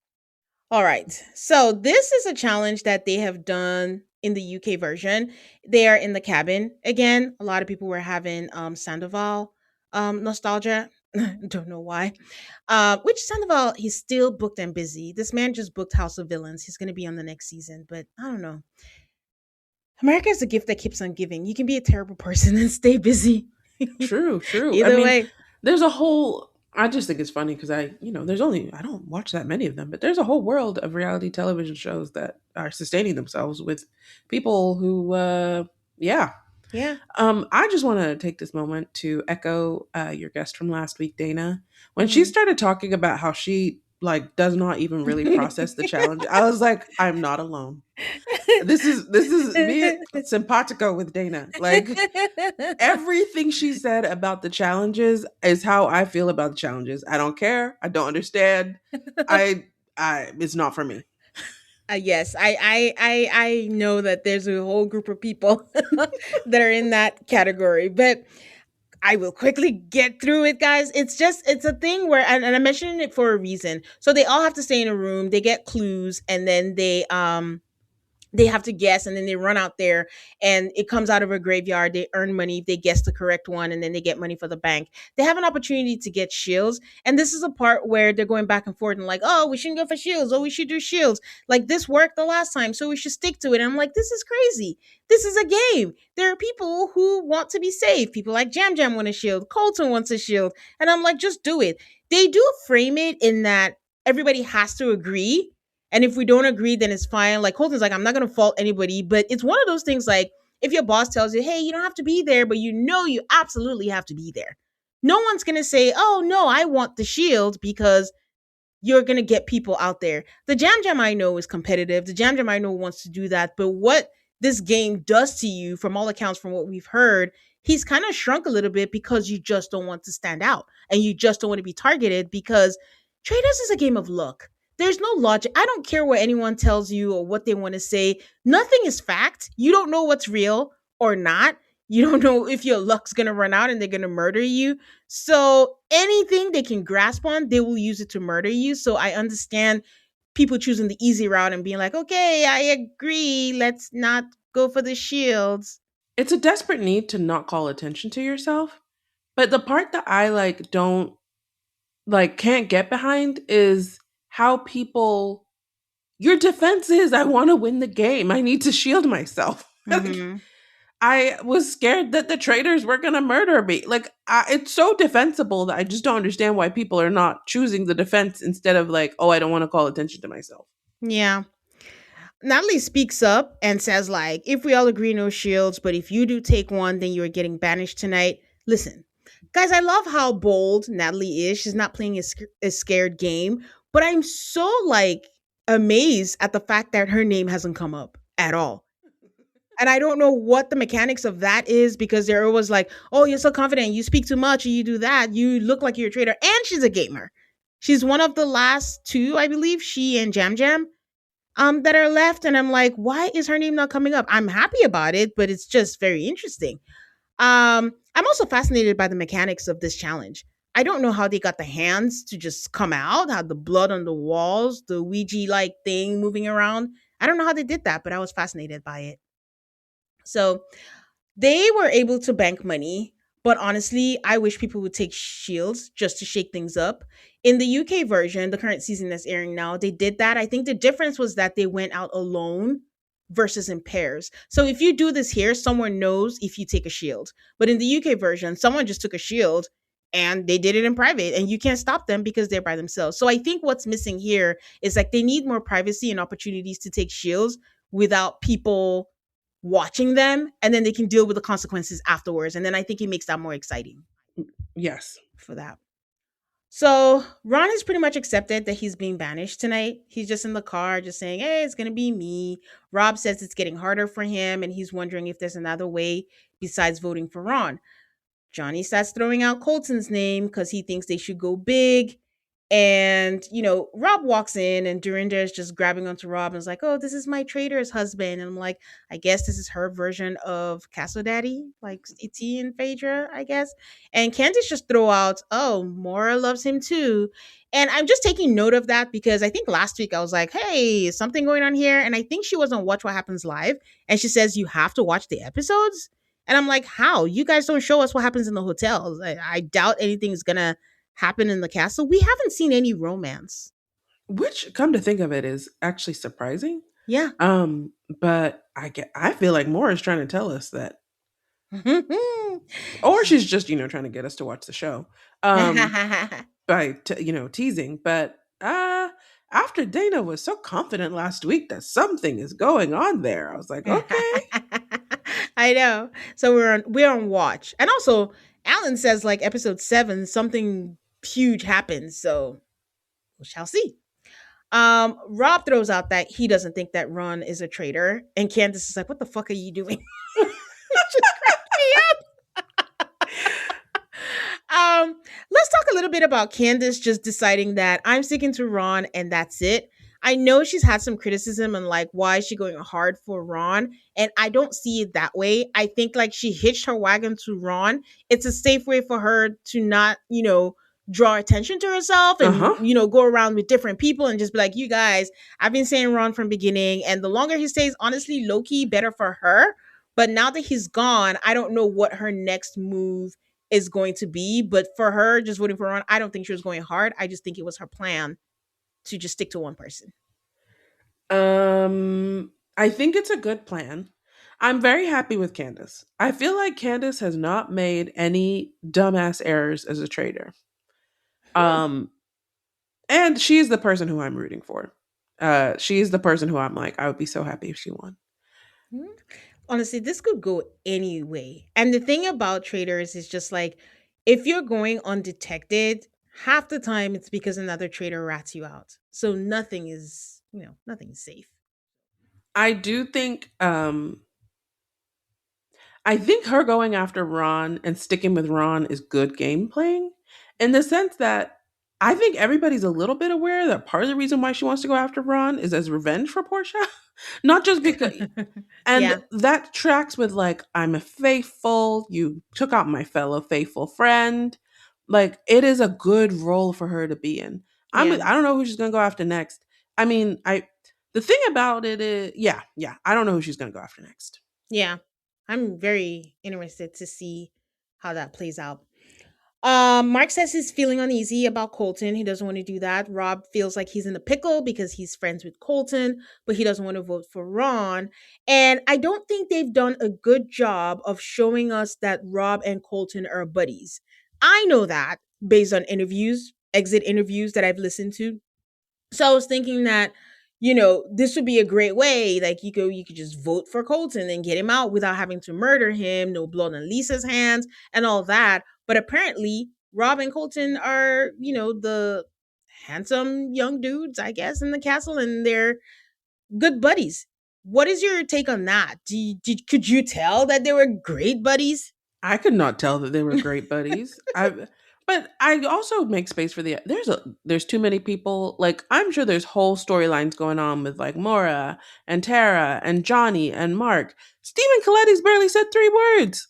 All right. So this is a challenge that they have done in the UK version. They are in the cabin again. A lot of people were having Sandoval nostalgia. Don't know why. Which Sandoval, he's still booked and busy. This man just booked House of Villains. He's going to be on the next season, but I don't know. America is a gift that keeps on giving. You can be a terrible person and stay busy. True, true. I Either mean, way. there's a whole. I just think it's funny because there's only I don't watch that many of them, but there's a whole world of reality television shows that are sustaining themselves with people who, yeah. Yeah. I just want to take this moment to echo your guest from last week, Dana. When she Mhm. started talking about how she like does not even really process the challenge, I was like, I'm not alone. This is me simpatico with Dana. Like everything she said about the challenges is how I feel about the challenges. I don't care. I don't understand. I I it's not for me. Yes, I know that there's a whole group of people that are in that category, but I will quickly get through it, guys. It's a thing where, and I mentioned it for a reason. So they all have to stay in a room. They get clues, and then they have to guess, and then they run out there, and it comes out of a graveyard. They earn money if they guess the correct one, and then they get money for the bank. They have an opportunity to get shields, and this is a part where they're going back and forth and like, oh, we shouldn't go for shields, oh, we should do shields, like this worked the last time, so we should stick to it. And I'm like, this is crazy. This is a game. There are people who want to be safe. People like Jam Jam want a shield, Colton wants a shield, and I'm like, just do it. They do frame it in that everybody has to agree, and if we don't agree, then it's fine. Like Colton's like, I'm not gonna fault anybody, but it's one of those things like if your boss tells you, hey, you don't have to be there, but you know you absolutely have to be there. No one's gonna say, oh no, I want the shield because you're gonna get people out there. The Jam Jam I know is competitive. The Jam Jam I know wants to do that. But what this game does to you, from all accounts, from what we've heard, he's kind of shrunk a little bit because you just don't want to stand out and you just don't want to be targeted because Traders is a game of luck. There's no logic. I don't care what anyone tells you or what they want to say. Nothing is fact. You don't know what's real or not. You don't know if your luck's gonna run out and they're gonna murder you. So anything they can grasp on, they will use it to murder you. So I understand people choosing the easy route and being like, okay, I agree. Let's not go for the shields. It's a desperate need to not call attention to yourself. But the part that I like don't like can't get behind is how people your defense is I want to win the game. I need to shield myself. Like Mm-hmm. I was scared that the traitors were going to murder me. Like it's so defensible that I just don't understand why people are not choosing the defense instead of like, oh, I don't want to call attention to myself. Yeah. Natalie speaks up and says, like, if we all agree no shields, but if you do take one, then you're getting banished tonight. Listen, guys, I love how bold Natalie is. She's not playing a scared game, but I'm so like amazed at the fact that her name hasn't come up at all. And I don't know what the mechanics of that is because they're always like, oh, you're so confident, you speak too much, or you do that, you look like you're a traitor. And she's a gamer. She's one of the last two, I believe, she and Jam Jam, that are left. And I'm like, why is her name not coming up? I'm happy about it, but it's just very interesting. I'm also fascinated by the mechanics of this challenge. I don't know how they got the hands to just come out, how the blood on the walls, the Ouija like thing moving around. I don't know how they did that, but I was fascinated by it. So they were able to bank money, but honestly, I wish people would take shields just to shake things up. In the UK version, the current season that's airing now, they did that. I think the difference was that they went out alone versus in pairs. So if you do this here, someone knows if you take a shield. But in the UK version, someone just took a shield and they did it in private and you can't stop them because they're by themselves. So I think what's missing here is like they need more privacy and opportunities to take shields without people watching them, and then they can deal with the consequences afterwards. And then I think it makes that more exciting Yes. for that. So Ron has pretty much accepted that he's being banished tonight. He's just in the car, just saying, hey, it's going to be me. Rob says it's getting harder for him, and he's wondering if there's another way besides voting for Ron. Johnny starts throwing out Colton's name because he thinks they should go big. And, Rob walks in and Dorinda is just grabbing onto Rob and is like, oh, this is my traitor's husband. And I'm like, I guess this is her version of Castle Daddy, like E.T. and Phaedra, I guess. And Candace just throw out, oh, Maura loves him too. And I'm just taking note of that because I think last week I was like, hey, is something going on here? And I think she was on Watch What Happens Live. And she says, you have to watch the episodes. And I'm like, how? You guys don't show us what happens in the hotels. I doubt anything's going to happen in the castle. We haven't seen any romance. Which, come to think of it, is actually surprising. Yeah. But I feel like Moore is trying to tell us that, or she's just trying to get us to watch the show, by teasing. But after Dana was so confident last week that something is going on there, I was like, okay. I know. So we're on watch. And also, Alan says like episode 7 something huge happens, so we shall see. Rob throws out that he doesn't think that Ron is a traitor, and Candace is like, "What the fuck are you doing?" It just cracked me up. Let's talk a little bit about Candace just deciding that I'm sticking to Ron and that's it. I know she's had some criticism and like why is she going hard for Ron, and I don't see it that way. I think like she hitched her wagon to Ron. It's a safe way for her to not, draw attention to herself Uh and huh. go around with different people and just be like, you guys, I've been saying Ron from beginning, and the longer he stays, honestly, low key better for her. But now that he's gone, I don't know what her next move is going to be. But for her, just voting for Ron, I don't think she was going hard. I just think it was her plan to just stick to one person. I think it's a good plan. I'm very happy with Candace. I feel like Candace has not made any dumbass errors as a trader. Hmm. Um, and she's the person who I'm rooting for. She's the person who I'm like, I would be so happy if she won. Hmm. Honestly, this could go any way. And the thing about traders is just like, if you're going undetected, half the time it's because another trader rats you out. So nothing is safe. I do think I think her going after Ron and sticking with Ron is good game playing in the sense that I think everybody's a little bit aware that part of the reason why she wants to go after Ron is as revenge for Portia. Not just because, and Yeah, that tracks with like, I'm a faithful, you took out my fellow faithful friend. Like, it is a good role for her to be in. yeah, I don't know who she's going to go after next. I mean, the thing about it is, yeah, I don't know who she's going to go after next. yeah. I'm very interested to see how that plays out. Mark says he's feeling uneasy about Colton. He doesn't want to do that. Rob feels like he's in a pickle because he's friends with Colton, but he doesn't want to vote for Ron. And I don't think they've done a good job of showing us that Rob and Colton are buddies. I know that based on interviews, exit interviews that I've listened to. So I was thinking that, this would be a great way. Like you could just vote for Colton and get him out without having to murder him, no blood on Lisa's hands and all that. But apparently, Rob and Colton are, the handsome young dudes, I guess, in the castle, and they're good buddies. What is your take on that? Could you tell that they were great buddies? I could not tell that they were great buddies. But I also make space for there's too many people. Like, I'm sure there's whole storylines going on with like Mora and Tara and Johnny and Mark. Stephen Coletti's barely said 3 words.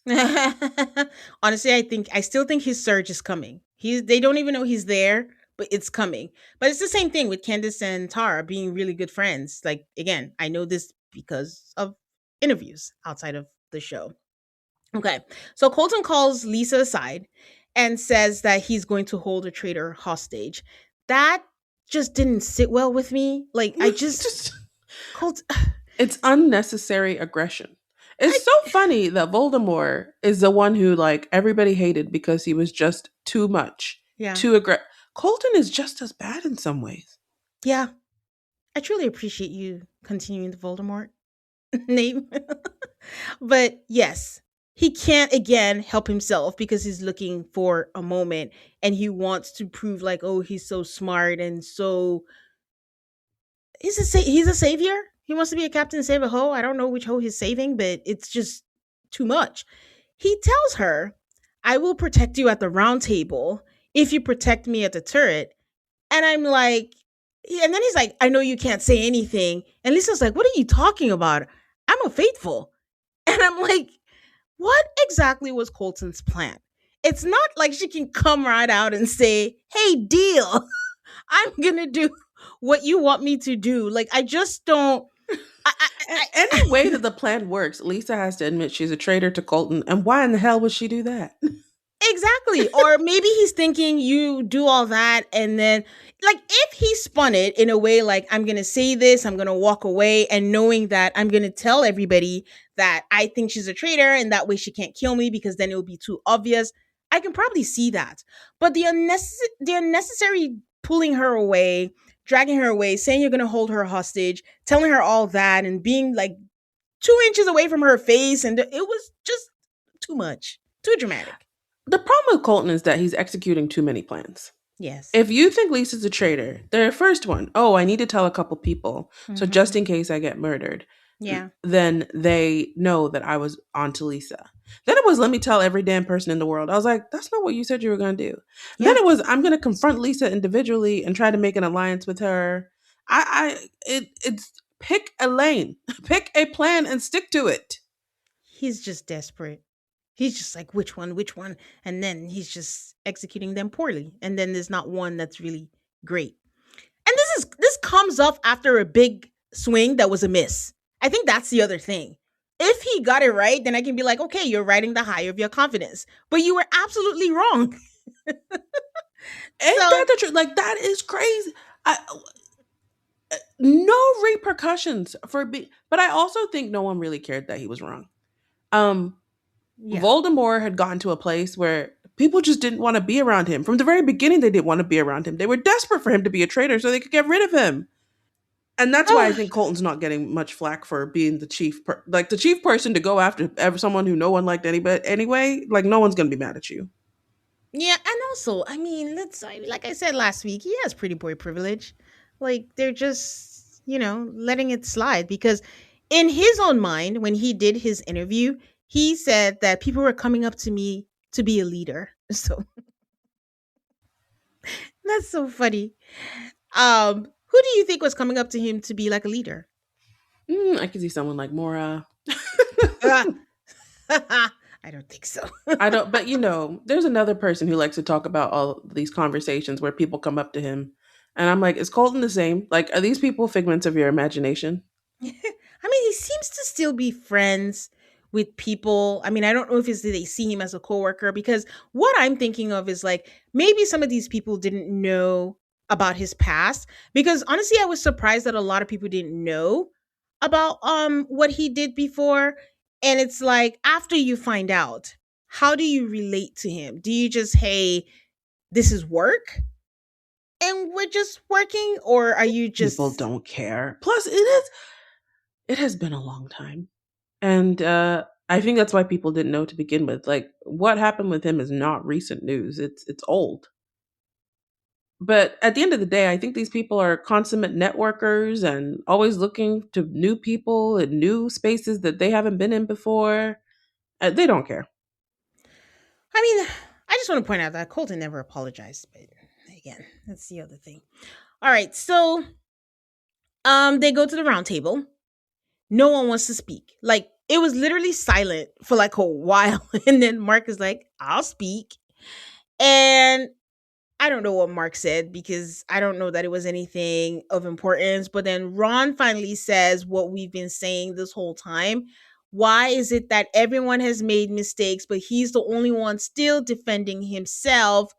Honestly, I still think his surge is coming. They don't even know he's there, but it's coming. But it's the same thing with Candace and Tara being really good friends. Like again, I know this because of interviews outside of the show. Okay. So Colton calls Lisa aside and says that he's going to hold a traitor hostage. That just didn't sit well with me. Like I just Just Colt it's unnecessary aggression. I It's so funny that Voldemort is the one who like everybody hated because he was just too much, yeah. too aggressive. Colton is just as bad in some ways. Yeah. I truly appreciate you continuing the Voldemort name. But yes, he can't again help himself because he's looking for a moment and he wants to prove like, oh, he's so smart and so he's a savior. He wants to be a captain save a hoe. I don't know which hoe he's saving, but it's just too much. He tells her, "I will protect you at the round table if you protect me at the turret." And I'm like, and then he's like, "I know you can't say anything." And Lisa's like, "What are you talking about? I'm a faithful." And I'm like, what exactly was Colton's plan? It's not like she can come right out and say, "Hey, deal. I'm going to do what you want me to do." Like, I just don't. I, I, Any way that the plan works, Lisa has to admit she's a traitor to Colton. And why in the hell would she do that? Exactly. Or maybe he's thinking you do all that and then like if he spun it in a way like I'm going to say this, I'm going to walk away and knowing that I'm going to tell everybody that I think she's a traitor and that way she can't kill me because then it will be too obvious. I can probably see that. But the unnecessary pulling her away, dragging her away, saying you're going to hold her hostage, telling her all that and being like 2 inches away from her face, and it was just too much, too dramatic. The problem with Colton is that he's executing too many plans. Yes. If you think Lisa's a traitor, their first one, oh, I need to tell a couple people, so just Hmm. in case I get murdered, Yeah. then they know that I was onto Lisa. Then it was, let me tell every damn person in the world. I was like, that's not what you said you were going to do. Then Yeah. it was, I'm going to confront Lisa individually and try to make an alliance with her. It's pick a lane, pick a plan and stick to it. He's just desperate. He's just like, which one? And then he's just executing them poorly. And then there's not one that's really great. And this comes off after a big swing that was a miss. I think that's the other thing. If he got it right, then I can be like, okay, you're riding the high of your confidence. But you were absolutely wrong. Ain't that So the truth? Like, that is crazy. No repercussions for being, but I also think no one really cared that he was wrong. Um, yeah. Voldemort had gotten to a place where people just didn't want to be around him. From the very beginning, they didn't want to be around him. They were desperate for him to be a traitor so they could get rid of him. And that's why I Oh, think Colton's not getting much flack for being the chief, like the chief person to go after someone who no one liked anybody anyway. Like, no one's gonna be mad at you. yeah, and also, I mean, like I said last week, he has pretty boy privilege. Like they're just, letting it slide because in his own mind when he did his interview, he said that people were coming up to me to be a leader. So, that's so funny. Who do you think was coming up to him to be like a leader? I could see someone like Mora. Ah, I don't think so. I don't, but there's another person who likes to talk about all these conversations where people come up to him, and I'm like, is Colton the same? Like, are these people figments of your imagination? I mean, he seems to still be friends with people. I mean, I don't know if it's that they see him as a coworker because what I'm thinking of is like maybe some of these people didn't know about his past because honestly, I was surprised that a lot of people didn't know about what he did before. And it's like after you find out, how do you relate to him? Do you just, hey, this is work and we're just working, or are you People just don't care. Plus, it has been a long time, and I think that's why people didn't know to begin with. Like, what happened with him is not recent news. It's old. But at the end of the day, I think these people are consummate networkers and always looking to new people and new spaces that they haven't been in before. They don't care. I mean, I just want to point out that Colton never apologized, but again, that's the other thing. All right, so they go to the round table. No one wants to speak. Like it was literally silent for like a while, and then Mark is like, "I'll speak," and I don't know what Mark said because I don't know that it was anything of importance. But then Ron finally says what we've been saying this whole time. Why is it that everyone has made mistakes, but he's the only one still defending himself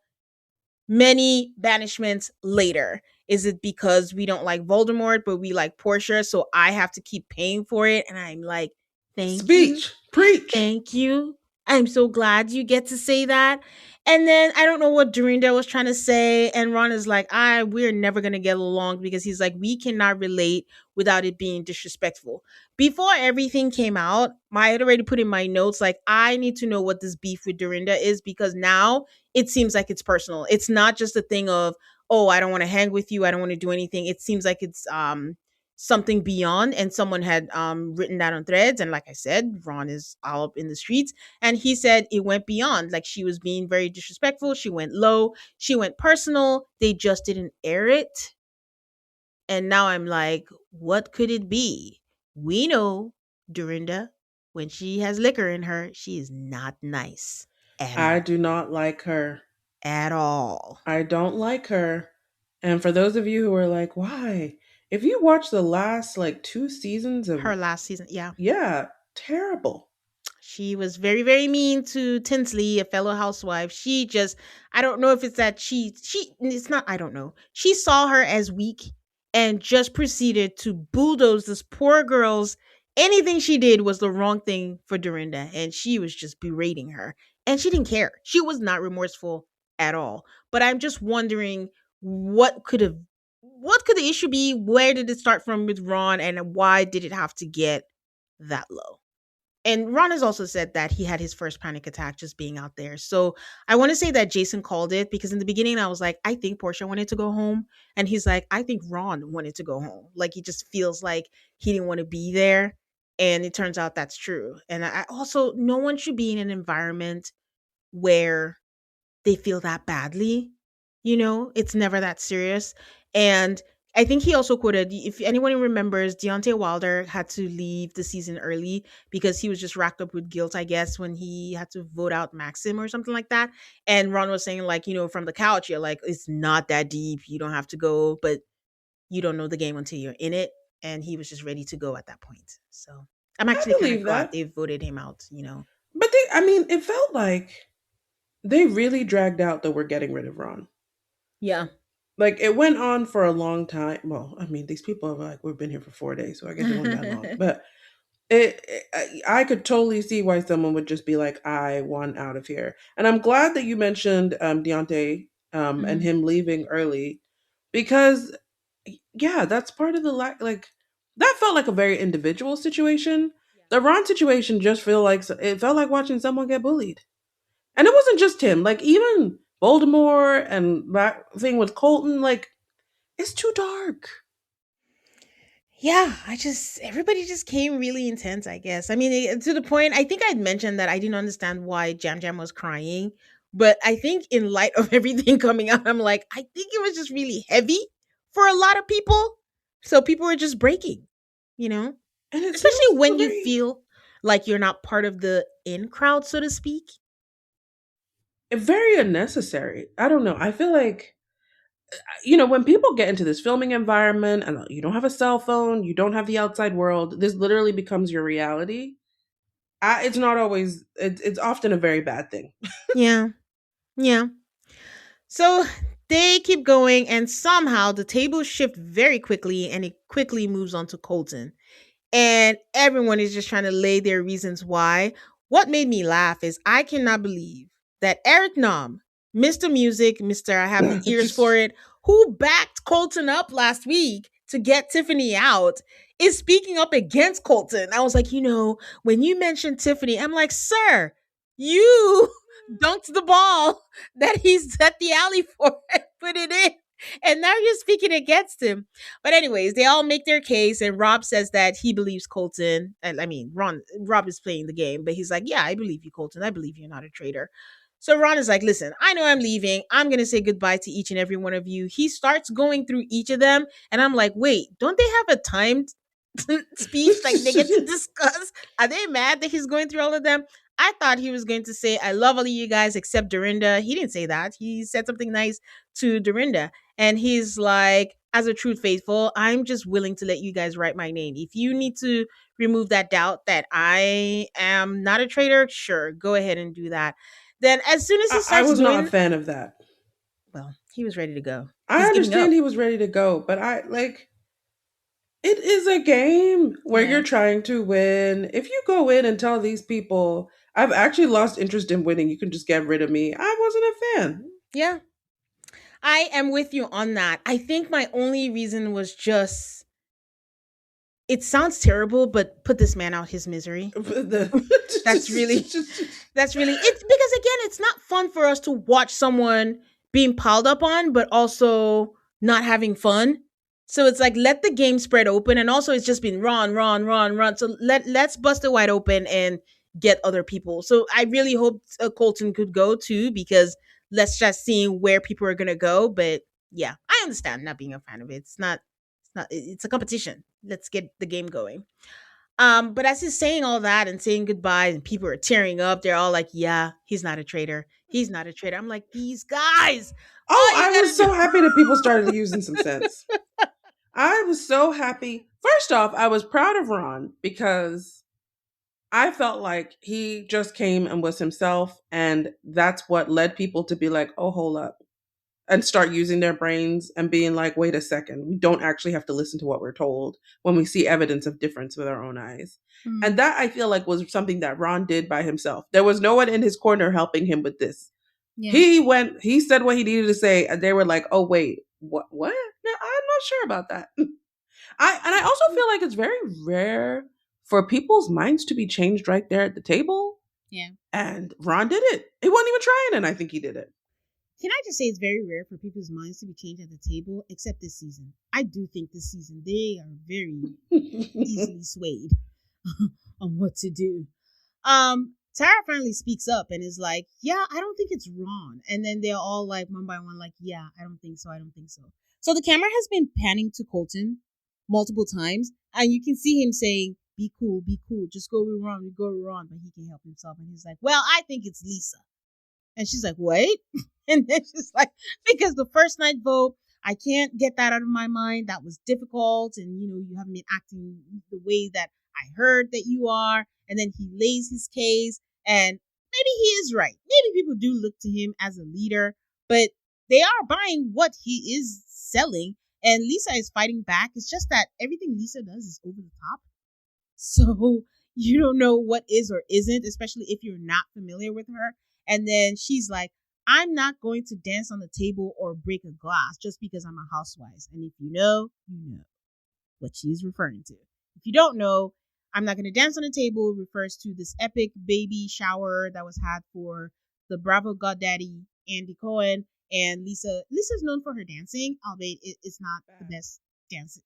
many banishments later? Is it because we don't like Voldemort, but we like Portia, so I have to keep paying for it? And I'm like, thank you. Speech, preach. Thank you. I'm so glad you get to say that. And then I don't know what Dorinda was trying to say. And Ron is like, we're never gonna get along because he's like, we cannot relate without it being disrespectful. Before everything came out, I had already put in my notes, like, I need to know what this beef with Dorinda is because now it seems like it's personal. It's not just a thing of, oh, I don't want to hang with you, I don't want to do anything. It seems like it's something beyond, and someone had written that on threads, and like I said, Ron is all up in the streets, and he said it went beyond, like she was being very disrespectful, she went low, she went personal, they just didn't air it. And now I'm like, what could it be? We know Dorinda, when she has liquor in her, she is not nice at I all. do not like her. At all. I don't like her. And for those of you who are like, why? If you watch the last like two seasons of, Her last season, yeah. yeah, terrible. She was very, very mean to Tinsley, a fellow housewife. She just, I don't know if it's that it's not, I don't know. She saw her as weak and just proceeded to bulldoze this poor girl's, anything she did was the wrong thing for Dorinda. And she was just berating her. And she didn't care. She was not remorseful at all. But I'm just wondering what could the issue be? Where did it start from with Ron and why did it have to get that low. And Ron has also said that he had his first panic attack just being out there. So I want to say that Jason called it because in the beginning I was like, I think Portia wanted to go home. And he's like, I think Ron wanted to go home. Like he just feels like he didn't want to be there. And it turns out that's true. And I also, no one should be in an environment where they feel that badly. It's never that serious. And I think he also quoted, if anyone remembers, Deontay Wilder had to leave the season early because he was just racked up with guilt, I guess, when he had to vote out Maxim or something like that. And Ron was saying, like, from the couch, you're like, it's not that deep. You don't have to go, but you don't know the game until you're in it. And he was just ready to go at that point. So I'm I actually kind of believe glad that. they voted him out. But I mean, it felt like they really dragged out that we're getting rid of Ron. Yeah. Like it went on for a long time. Well, I mean, these people are like, we've been here for 4 days, so I guess it wasn't that long. But I could totally see why someone would just be like, I want out of here. And I'm glad that you mentioned Deontay and Mhm. him leaving early because, yeah, that's part of the like that felt like a very individual situation. The Ron situation just feel like it felt like watching someone get bullied. And it wasn't just him, like even Voldemort and that thing with Colton, like it's too dark. Yeah, everybody just came really intense, I guess. I mean, to the point, I think I'd mentioned that I didn't understand why Jam Jam was crying. But I think in light of everything coming out, I'm like, I think it was just really heavy for a lot of people. So people were just breaking, you know? And it Especially feels when you very feel like you're not part of the in crowd, so to speak. very unnecessary. I don't know. I feel like when people get into this filming environment and you don't have a cell phone, you don't have the outside world, this literally becomes your reality. It's not always. It's often a very bad thing. Yeah. Yeah. So they keep going, and somehow the tables shift very quickly, and it quickly moves on to Colton. And everyone is just trying to lay their reasons why. What made me laugh is I cannot believe that Eric Nom, Mr. Music, Mr. I have the ears for Just it, who backed Colton up last week to get Tiffany out, is speaking up against Colton. I was like, when you mentioned Tiffany, I'm like, sir, you dunked the ball that he set the alley for and put it in. And now you're speaking against him. But anyways, they all make their case, and Rob says that he believes Colton. And I mean, Rob is playing the game, but he's like, "Yeah, I believe you, Colton. I believe you're not a traitor." So Ron is like, "Listen, I know I'm leaving. I'm gonna say goodbye to each and every one of you." He starts going through each of them, and I'm like, "Wait, don't they have a timed speech like they get to discuss? Are they mad that he's going through all of them?" I thought he was going to say, "I love all of you guys except Dorinda." He didn't say that. He said something nice to Dorinda. And he's like, as a true faithful, I'm just willing to let you guys write my name. If you need to remove that doubt that I am not a traitor, sure, go ahead and do that. Then as soon as he I starts was not a doing, fan of that. well, he was ready to go. I He's giving understand up. he was ready to go, but I like it is a game where Yeah. you're trying to win. If you go in and tell these people, I've actually lost interest in winning, you can just get rid of me. I wasn't a fan. Yeah. I am with you on that. I think my only reason was just it sounds terrible, but put this man out his misery. The That's really That's really it's because again, it's not fun for us to watch someone being piled up on, but also not having fun. So it's like let the game spread open, and also it's just been run, run, run, run. So let's bust it wide open and get other people. So I really hope Colton could go too, because let's just see where people are gonna go. But yeah, I understand not being a fan of it. It's a competition. Let's get the game going. But as he's saying all that and saying goodbye, and people are tearing up, they're all like, "Yeah, he's not a traitor. He's not a traitor." I'm like, these guys, Oh, all you I was gotta do. so happy that people started using some sense. I was so happy. First off, I was proud of Ron because I felt like he just came and was himself, and that's what led people to be like, "Oh, hold up." And start using their brains and being like, wait a second, we don't actually have to listen to what we're told when we see evidence of difference with our own eyes. And Mm, that I feel like was something that Ron did by himself. There was no one in his corner helping him with this. yeah. He said what he needed to say, and they were like, oh, wait, what? No, I'm not sure about that. I also feel like it's very rare for people's minds to be changed right there at the table. Yeah. And Ron did it. He wasn't even trying, and I think he did it. Can I just say it's very rare for people's minds to be changed at the table, except this season. I do think this season they are very easily swayed on what to do. Tara finally speaks up and is like, "Yeah, I don't think it's Ron." And then they're all like, one by one, like, "Yeah, I don't think so. I don't think so." So the camera has been panning to Colton multiple times, and you can see him saying, be cool, just go with Ron, we go with Ron," but he can't help himself, and he's like, "Well, I think it's Lisa." And she's like, "Wait." And then she's like, "Because the first night vote, I can't get that out of my mind. That was difficult. And, you haven't been acting the way that I heard that you are." And then he lays his case. And maybe he is right. Maybe people do look to him as a leader, but they are buying what he is selling. And Lisa is fighting back. It's just that everything Lisa does is over the top. So you don't know what is or isn't, especially if you're not familiar with her. And then she's like, "I'm not going to dance on the table or break a glass just because I'm a housewife. And if you know, you know what she's referring to. If you don't know, I'm not going to dance on the table refers to this epic baby shower that was had for the Bravo Goddaddy Andy Cohen. And Lisa's known for her dancing, albeit it's not the best dancing.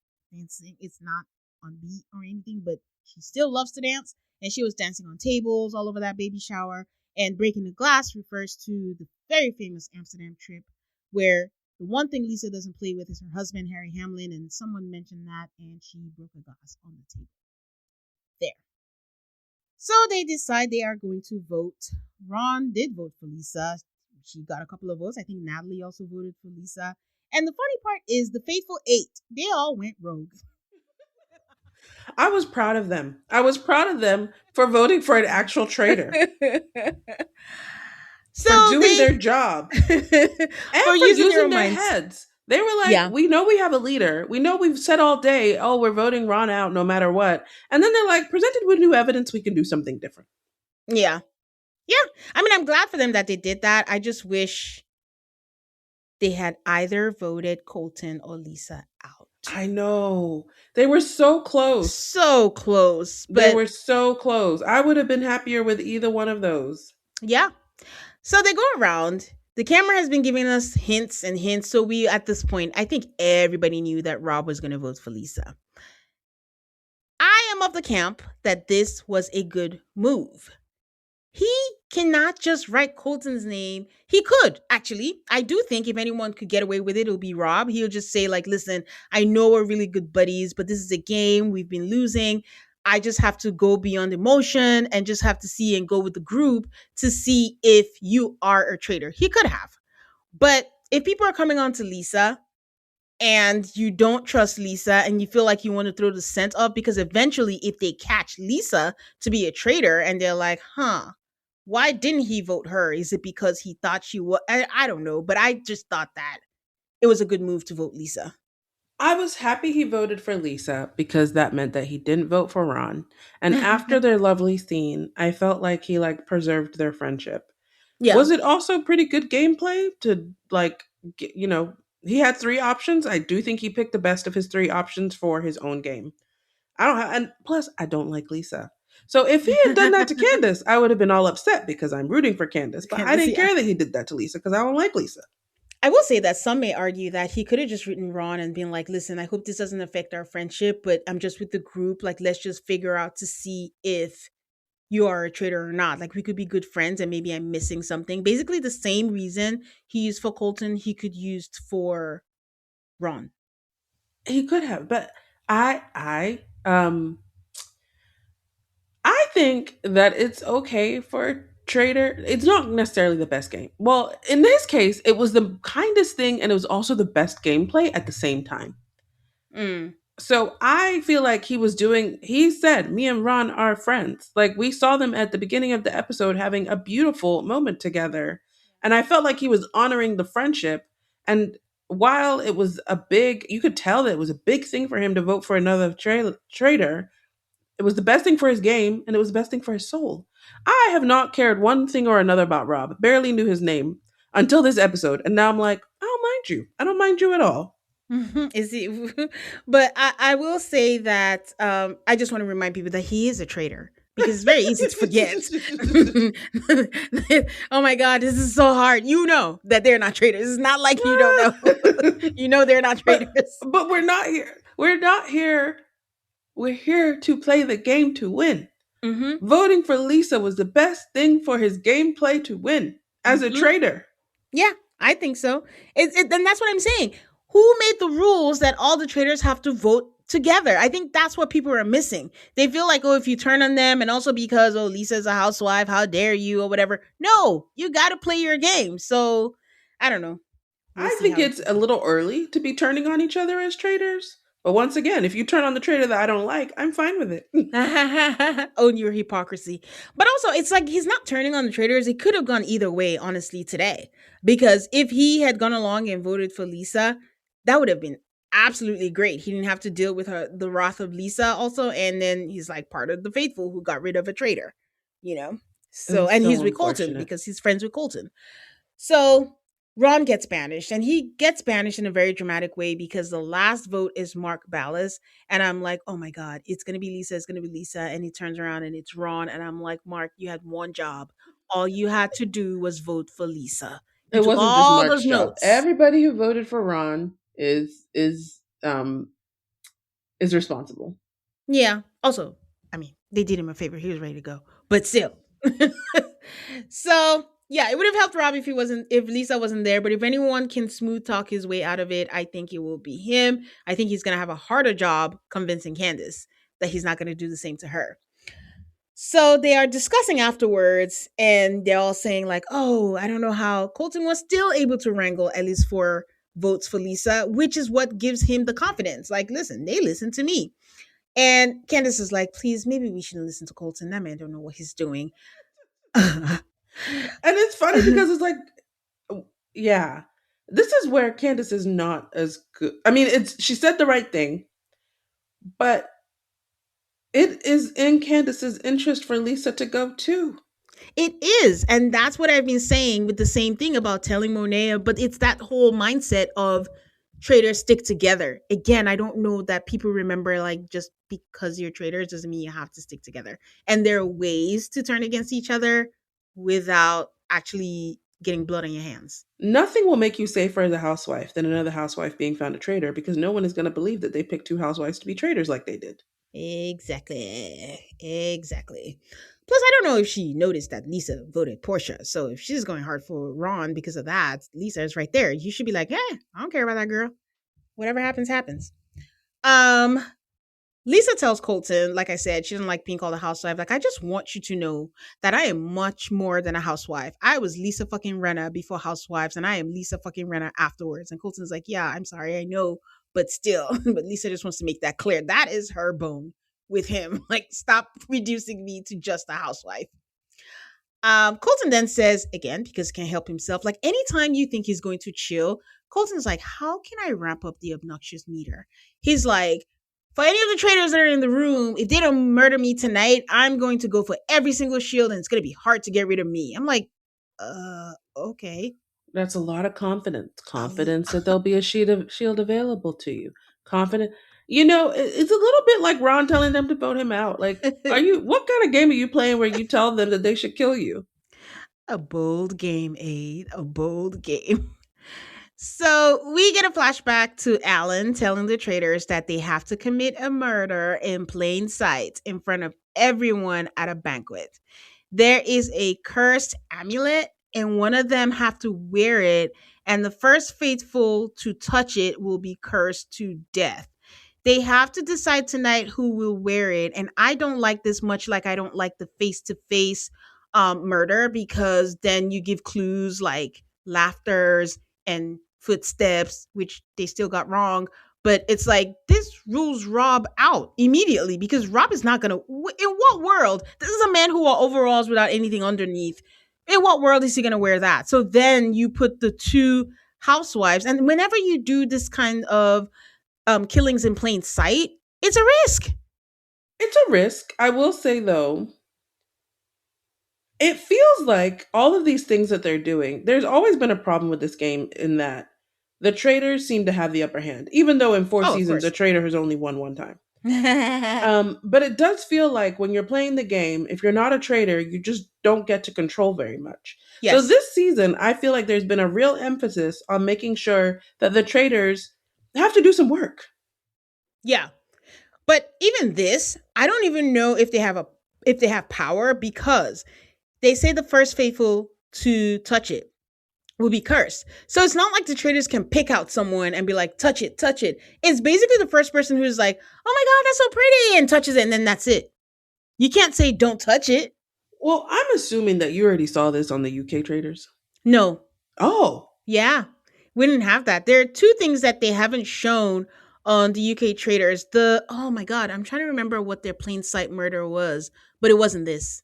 It's not on beat or anything, but she still loves to dance. And she was dancing on tables all over that baby shower. And breaking the glass refers to the very famous Amsterdam trip where the one thing Lisa doesn't play with is her husband, Harry Hamlin, and someone mentioned that, and she broke a glass on the table. There. So they decide they are going to vote. Ron did vote for Lisa. She got a couple of votes. I think Natalie also voted for Lisa. And the funny part is the Faithful Eight, they all went rogue. I was proud of them. I was proud of them for voting for an actual traitor, for So doing they their job, and for for using their using own their minds. heads. They were like, Yeah. "We know we have a leader. We know we've said all day, oh, we're voting Ron out no matter what." And then they're like, presented with new evidence, we can do something different. Yeah. Yeah. I mean, I'm glad for them that they did that. I just wish they had either voted Colton or Lisa out. I know. They were so close. So close. They But were so close. I would have been happier with either one of those. yeah. So they go around. The camera has been giving us hints and hints. So we, at this point, I think everybody knew that Rob was going to vote for Lisa. I am of the camp that this was a good move. He cannot just write Colton's name. He could, actually. I do think if anyone could get away with it, it'll be Rob. He'll just say, like, "Listen, I know we're really good buddies, but this is a game. We've been losing. I just have to go beyond emotion and just have to see and go with the group to see if you are a traitor." He could have. But if people are coming on to Lisa and you don't trust Lisa and you feel like you want to throw the scent up, because eventually if they catch Lisa to be a traitor and they're like, why didn't he vote her? Is it because he thought she was? I don't know, but I just thought that it was a good move to vote Lisa. I was happy he voted for Lisa because that meant that he didn't vote for Ron. And after their lovely scene, I felt like he preserved their friendship. Yeah. Was it also pretty good gameplay to he had three options. I do think he picked the best of his three options for his own game. I don't have, and plus I don't like Lisa. So if he had done that to Candace, I would have been all upset because I'm rooting for Candace. But I Candace, didn't yeah. care that he did that to Lisa because I don't like Lisa. I will say that some may argue that he could have just written Ron and been like, "Listen, I hope this doesn't affect our friendship, but I'm just with the group. Like, let's just figure out to see if you are a traitor or not. Like, we could be good friends and maybe I'm missing something." Basically, the same reason he used for Colton, he could use for Ron. He could have, but I think that it's okay for a traitor. It's not necessarily the best game. Well, in this case, it was the kindest thing and it was also the best gameplay at the same time. Mm. So I feel like he said, "Me and Ron are friends." Like we saw them at the beginning of the episode having a beautiful moment together. And I felt like he was honoring the friendship. And while it was you could tell that it was a big thing for him to vote for another traitor. It was the best thing for his game and it was the best thing for his soul. I have not cared one thing or another about Rob. Barely knew his name until this episode. And now I'm like, I don't mind you. I don't mind you at all. Is he? But I will say that I just want to remind people that he is a traitor because it's very easy to forget. Oh my God, this is so hard. You know that they're not traitors. It's not like you don't know. You know they're not but traitors. but we're not here. We're not here. We're here to play the game to win. Hmm. Voting for Lisa was the best thing for his gameplay to win as a Hmm. traitor. Yeah, I think so. And that's what I'm saying. Who made the rules that all the traders have to vote together? I think that's what people are missing. They feel like, oh, if you turn on them, and also because, oh, Lisa's a housewife, how dare you, or whatever. No, you got to play your game. So I don't know. We'll I see think how it it's goes. a little early to be turning on each other as traitors. But once again, if you turn on the traitor that I don't like, I'm fine with it. Own your hypocrisy. But also, it's like he's not turning on the traders. It could have gone either way, honestly, today. Because if he had gone along and voted for Lisa, that would have been absolutely great. He didn't have to deal with the wrath of Lisa also. And then he's like part of the faithful who got rid of a traitor, you know? So, It's and he's so with Colton unfortunate. because he's friends with Colton. So Ron gets banished, and he gets banished in a very dramatic way because the last vote is Mark Ballas. And I'm like, oh my God, it's going to be Lisa. It's going to be Lisa. And he turns around and it's Ron. And I'm like, Mark, you had one job. All you had to do was vote for Lisa. You It took wasn't just all Mark's those job. notes. Everybody who voted for Ron is responsible. Yeah. Also, I mean, they did him a favor. He was ready to go, but still. So yeah, it would have helped Rob if Lisa wasn't there. But if anyone can smooth talk his way out of it, I think it will be him. I think he's gonna have a harder job convincing Candace that he's not gonna do the same to her. So they are discussing afterwards, and they're all saying like, "Oh, I don't know how Colton was still able to wrangle at least 4 votes for Lisa, which is what gives him the confidence. Like, listen, they listen to me." And Candace is like, "Please, maybe we shouldn't listen to Colton. That man don't know what he's doing." And it's funny because it's like, yeah, this is where Candace is not as good. I mean, it's she said the right thing, but it is in Candace's interest for Lisa to go too. It is. And that's what I've been saying with the same thing about telling Monet, but it's that whole mindset of traders stick together. Again, I don't know that people remember like just because you're traders doesn't mean you have to stick together. And there are ways to turn against each other without actually getting blood on your hands. Nothing will make you safer as a housewife than another housewife being found a traitor because no one is going to believe that they picked two housewives to be traitors like they did. Exactly. Exactly. Plus, I don't know if she noticed that Lisa voted Portia. So if she's going hard for Ron because of that, Lisa is right there. You should be like, hey, I don't care about that girl. Whatever happens, happens. Um, Lisa tells Colton, like I said, she doesn't like being called a housewife. Like, I just want you to know that I am much more than a housewife. I was Lisa fucking Renna before Housewives, and I am Lisa fucking Renna afterwards. And Colton's like, yeah, I'm sorry, I know, but still. But Lisa just wants to make that clear. That is her bone with him. Like, stop reducing me to just a housewife. Colton then says, again, because he can't help himself, like anytime you think he's going to chill, Colton's like, how can I ramp up the obnoxious meter? He's like, for any of the traders that are in the room, if they don't murder me tonight, I'm going to go for every single shield and it's going to be hard to get rid of me. I'm like, okay. That's a lot of confidence. A Confidence that there'll be a shield available to you. Confident. You know, it's a little bit like Ron telling them to vote him out. Like, what kind of game are you playing where you tell them that they should kill you? a bold game, Aid. A bold game. So we get a flashback to Alan telling the traders that they have to commit a murder in plain sight in front of everyone at a banquet. There is a cursed amulet, and one of them have to wear it, and the first faithful to touch it will be cursed to death. They have to decide tonight who will wear it, and I don't like this much like I don't like the face to face murder because then you give clues like laughters and footsteps, which they still got wrong. But it's like this rules Rob out immediately because Rob is not gonna. In what world? This is a man who wore overalls without anything underneath. In what world is he gonna wear that? So then you put the two housewives, and whenever you do this kind of killings in plain sight, it's a risk. It's a risk. I will say though, it feels like all of these things that they're doing, there's always been a problem with this game in that the Traitors seem to have the upper hand, even though in four Oh, of seasons a course. Traitor has only won one time. But it does feel like when you're playing the game, if you're not a traitor, you just don't get to control very much. So Yes. this season, I feel like there's been a real emphasis on making sure that the traitors have to do some work. Yeah. But even this, I don't even know if they have power because they say the first faithful to touch it will be cursed. So it's not like the traders can pick out someone and be like, touch it, touch it. It's basically the first person who's like, oh my God, that's so pretty, and touches it, and then that's it. You can't say don't touch it. Well, I'm assuming that you already saw this on the UK traders. No. Oh, Yeah. We didn't have that. There are two things that they haven't shown on the UK traders. The oh my God, I'm trying to remember what their plain sight murder was, but it wasn't this.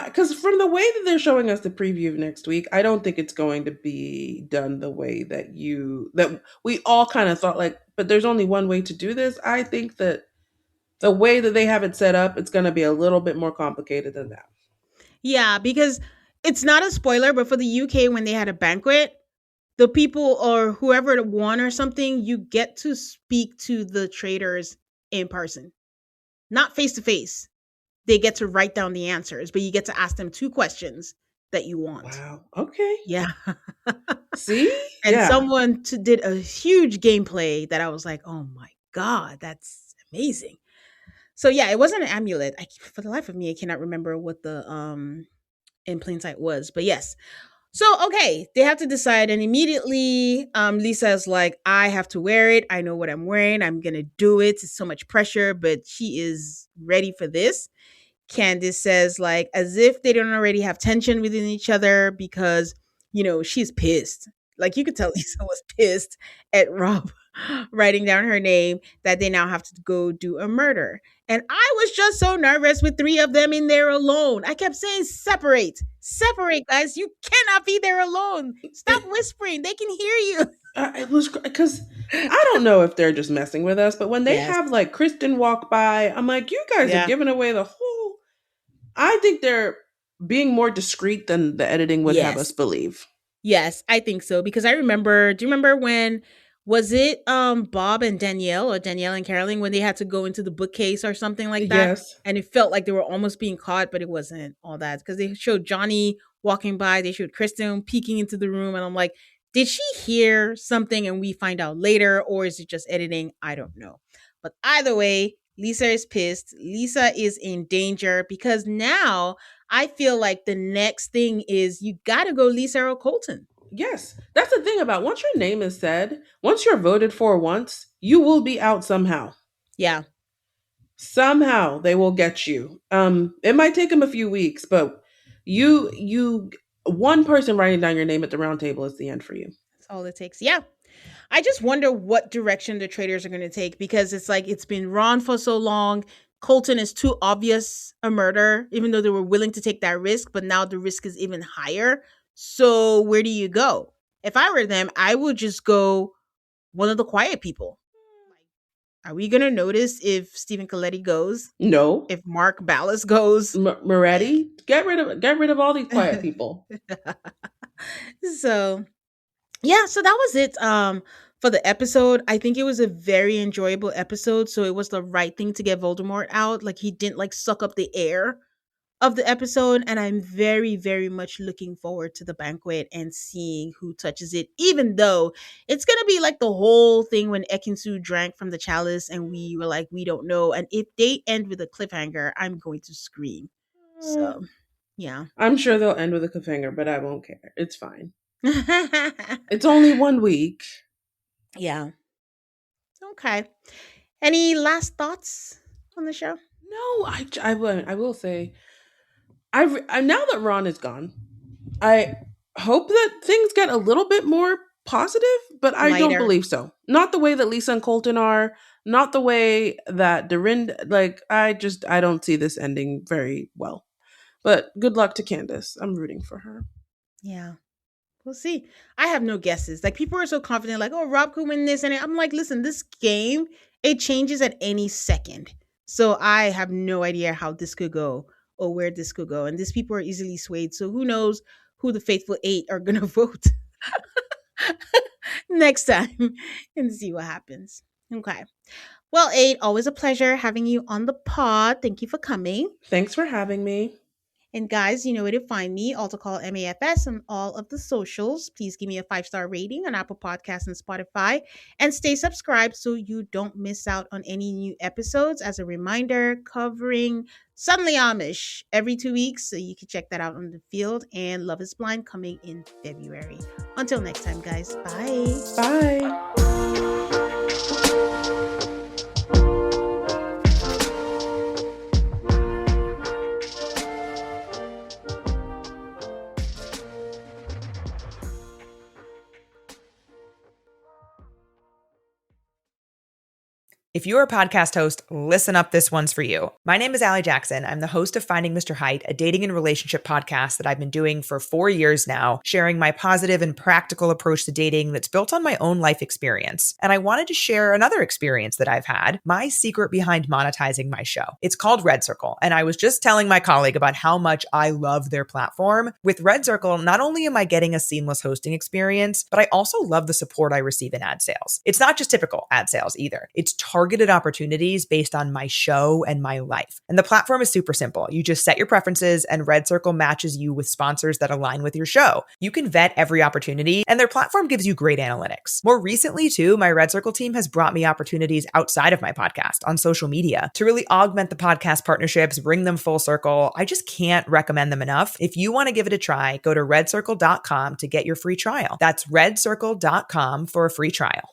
because from the way that they're showing us the preview of next week, I don't think it's going to be done the way that we all kind of thought. Like, but there's only one way to do this. I think that the way that they have it set up, it's going to be a little bit more complicated than that. Yeah, because it's not a spoiler, but for the UK, when they had a banquet, the people or whoever won or something, you get to speak to the traders in person, not face to face. They get to write down the answers, but you get to ask them two questions that you want. Wow. Okay. Yeah. See? And Yeah. someone did a huge gameplay that I was like, oh my God, that's amazing. So yeah, it wasn't an amulet. For the life of me, I cannot remember what the in plain sight was, but yes. So okay, they have to decide, and immediately Lisa's like, I have to wear it. I know what I'm wearing. I'm gonna do it. It's so much pressure, but she is ready for this. Candice says, like, as if they don't already have tension within each other because, she's pissed. Like, you could tell Lisa was pissed at Rob writing down her name that they now have to go do a murder. And I was just so nervous with three of them in there alone. I kept saying, separate, separate, guys. You cannot be there alone. Stop It, whispering. They can hear you. it was because I don't know if they're just messing with us, but when they Yes. have like Kristen walk by, I'm like, you guys are Yeah. giving away the whole. I think they're being more discreet than the editing would have us Yes. believe. Yes, I think so because I remember. Do you remember when was it Bob and Danielle or Danielle and Caroline when they had to go into the bookcase or something like that, Yes. and it felt like they were almost being caught, but it wasn't all that because they showed Johnny walking by, they showed Kristen peeking into the room, and I'm like, did she hear something and we find out later, or is it just editing? I don't know, but either way. Lisa is pissed. Lisa is in danger because now I feel like the next thing is you got to go Lisa or Colton. Yes. That's the thing about once your name is said, once you're voted for once, you will be out somehow. Yeah. Somehow they will get you. It might take them a few weeks, but you one person writing down your name at the round table is the end for you. That's all it takes. Yeah. I just wonder what direction the traders are going to take because it's like it's been Ron for so long. Colton is too obvious a murder, even though they were willing to take that risk, but now the risk is even higher. So where do you go? If I were them, I would just go one of the quiet people. Are we going to notice if Stephen Coletti goes? No. If Mark Ballas goes? Moretti, get rid of all these quiet people. So yeah, so that was it for the episode. I think it was a very enjoyable episode, so it was the right thing to get Voldemort out. Like he didn't like suck up the air of the episode, and I'm very very much looking forward to the banquet and seeing who touches it, even though it's going to be like the whole thing when Ekinsu drank from the chalice and we were like we don't know, and if they end with a cliffhanger, I'm going to scream. Uh, So, yeah. I'm sure they'll end with a cliffhanger, but I won't care. It's fine. It's only 1 week. Yeah. Okay. Any last thoughts on the show? No, I will say now that Ron is gone, I hope that things get a little bit more positive, but I don't Lighter. believe so. Not the way that Lisa and Colton are, not the way that Dorinda, like, I don't see this ending very well. But good luck to Candace. I'm rooting for her. Yeah. We'll see. I have no guesses. Like people are so confident, like, oh, Rob could win this. And I'm like, listen, this game, it changes at any second. So I have no idea how this could go or where this could go. And these people are easily swayed. So who knows who the faithful eight are gonna vote. next time and see what happens. Okay. Well, Aid, always a pleasure having you on the pod. Thank you for coming. Thanks for having me. And guys, you know where to find me. Also call MAFS on all of the socials. Please give me a 5-star rating on Apple Podcasts and Spotify. And stay subscribed so you don't miss out on any new episodes. As a reminder, covering Suddenly Amish every 2 weeks. So you can check that out on the field. And Love is Blind coming in February. Until next time, guys. Bye. Bye. If you're a podcast host, listen up. This one's for you. My name is Allie Jackson. I'm the host of Finding Mr. Height, a dating and relationship podcast that I've been doing for 4 years now, sharing my positive and practical approach to dating that's built on my own life experience. And I wanted to share another experience that I've had, my secret behind monetizing my show. It's called Red Circle. And I was just telling my colleague about how much I love their platform. With Red Circle, not only am I getting a seamless hosting experience, but I also love the support I receive in ad sales. It's not just typical ad sales either. It's targeted opportunities based on my show and my life. And the platform is super simple. You just set your preferences and Red Circle matches you with sponsors that align with your show. You can vet every opportunity and their platform gives you great analytics. More recently too, my Red Circle team has brought me opportunities outside of my podcast on social media to really augment the podcast partnerships, bring them full circle. I just can't recommend them enough. If you want to give it a try, go to redcircle.com to get your free trial. That's redcircle.com for a free trial.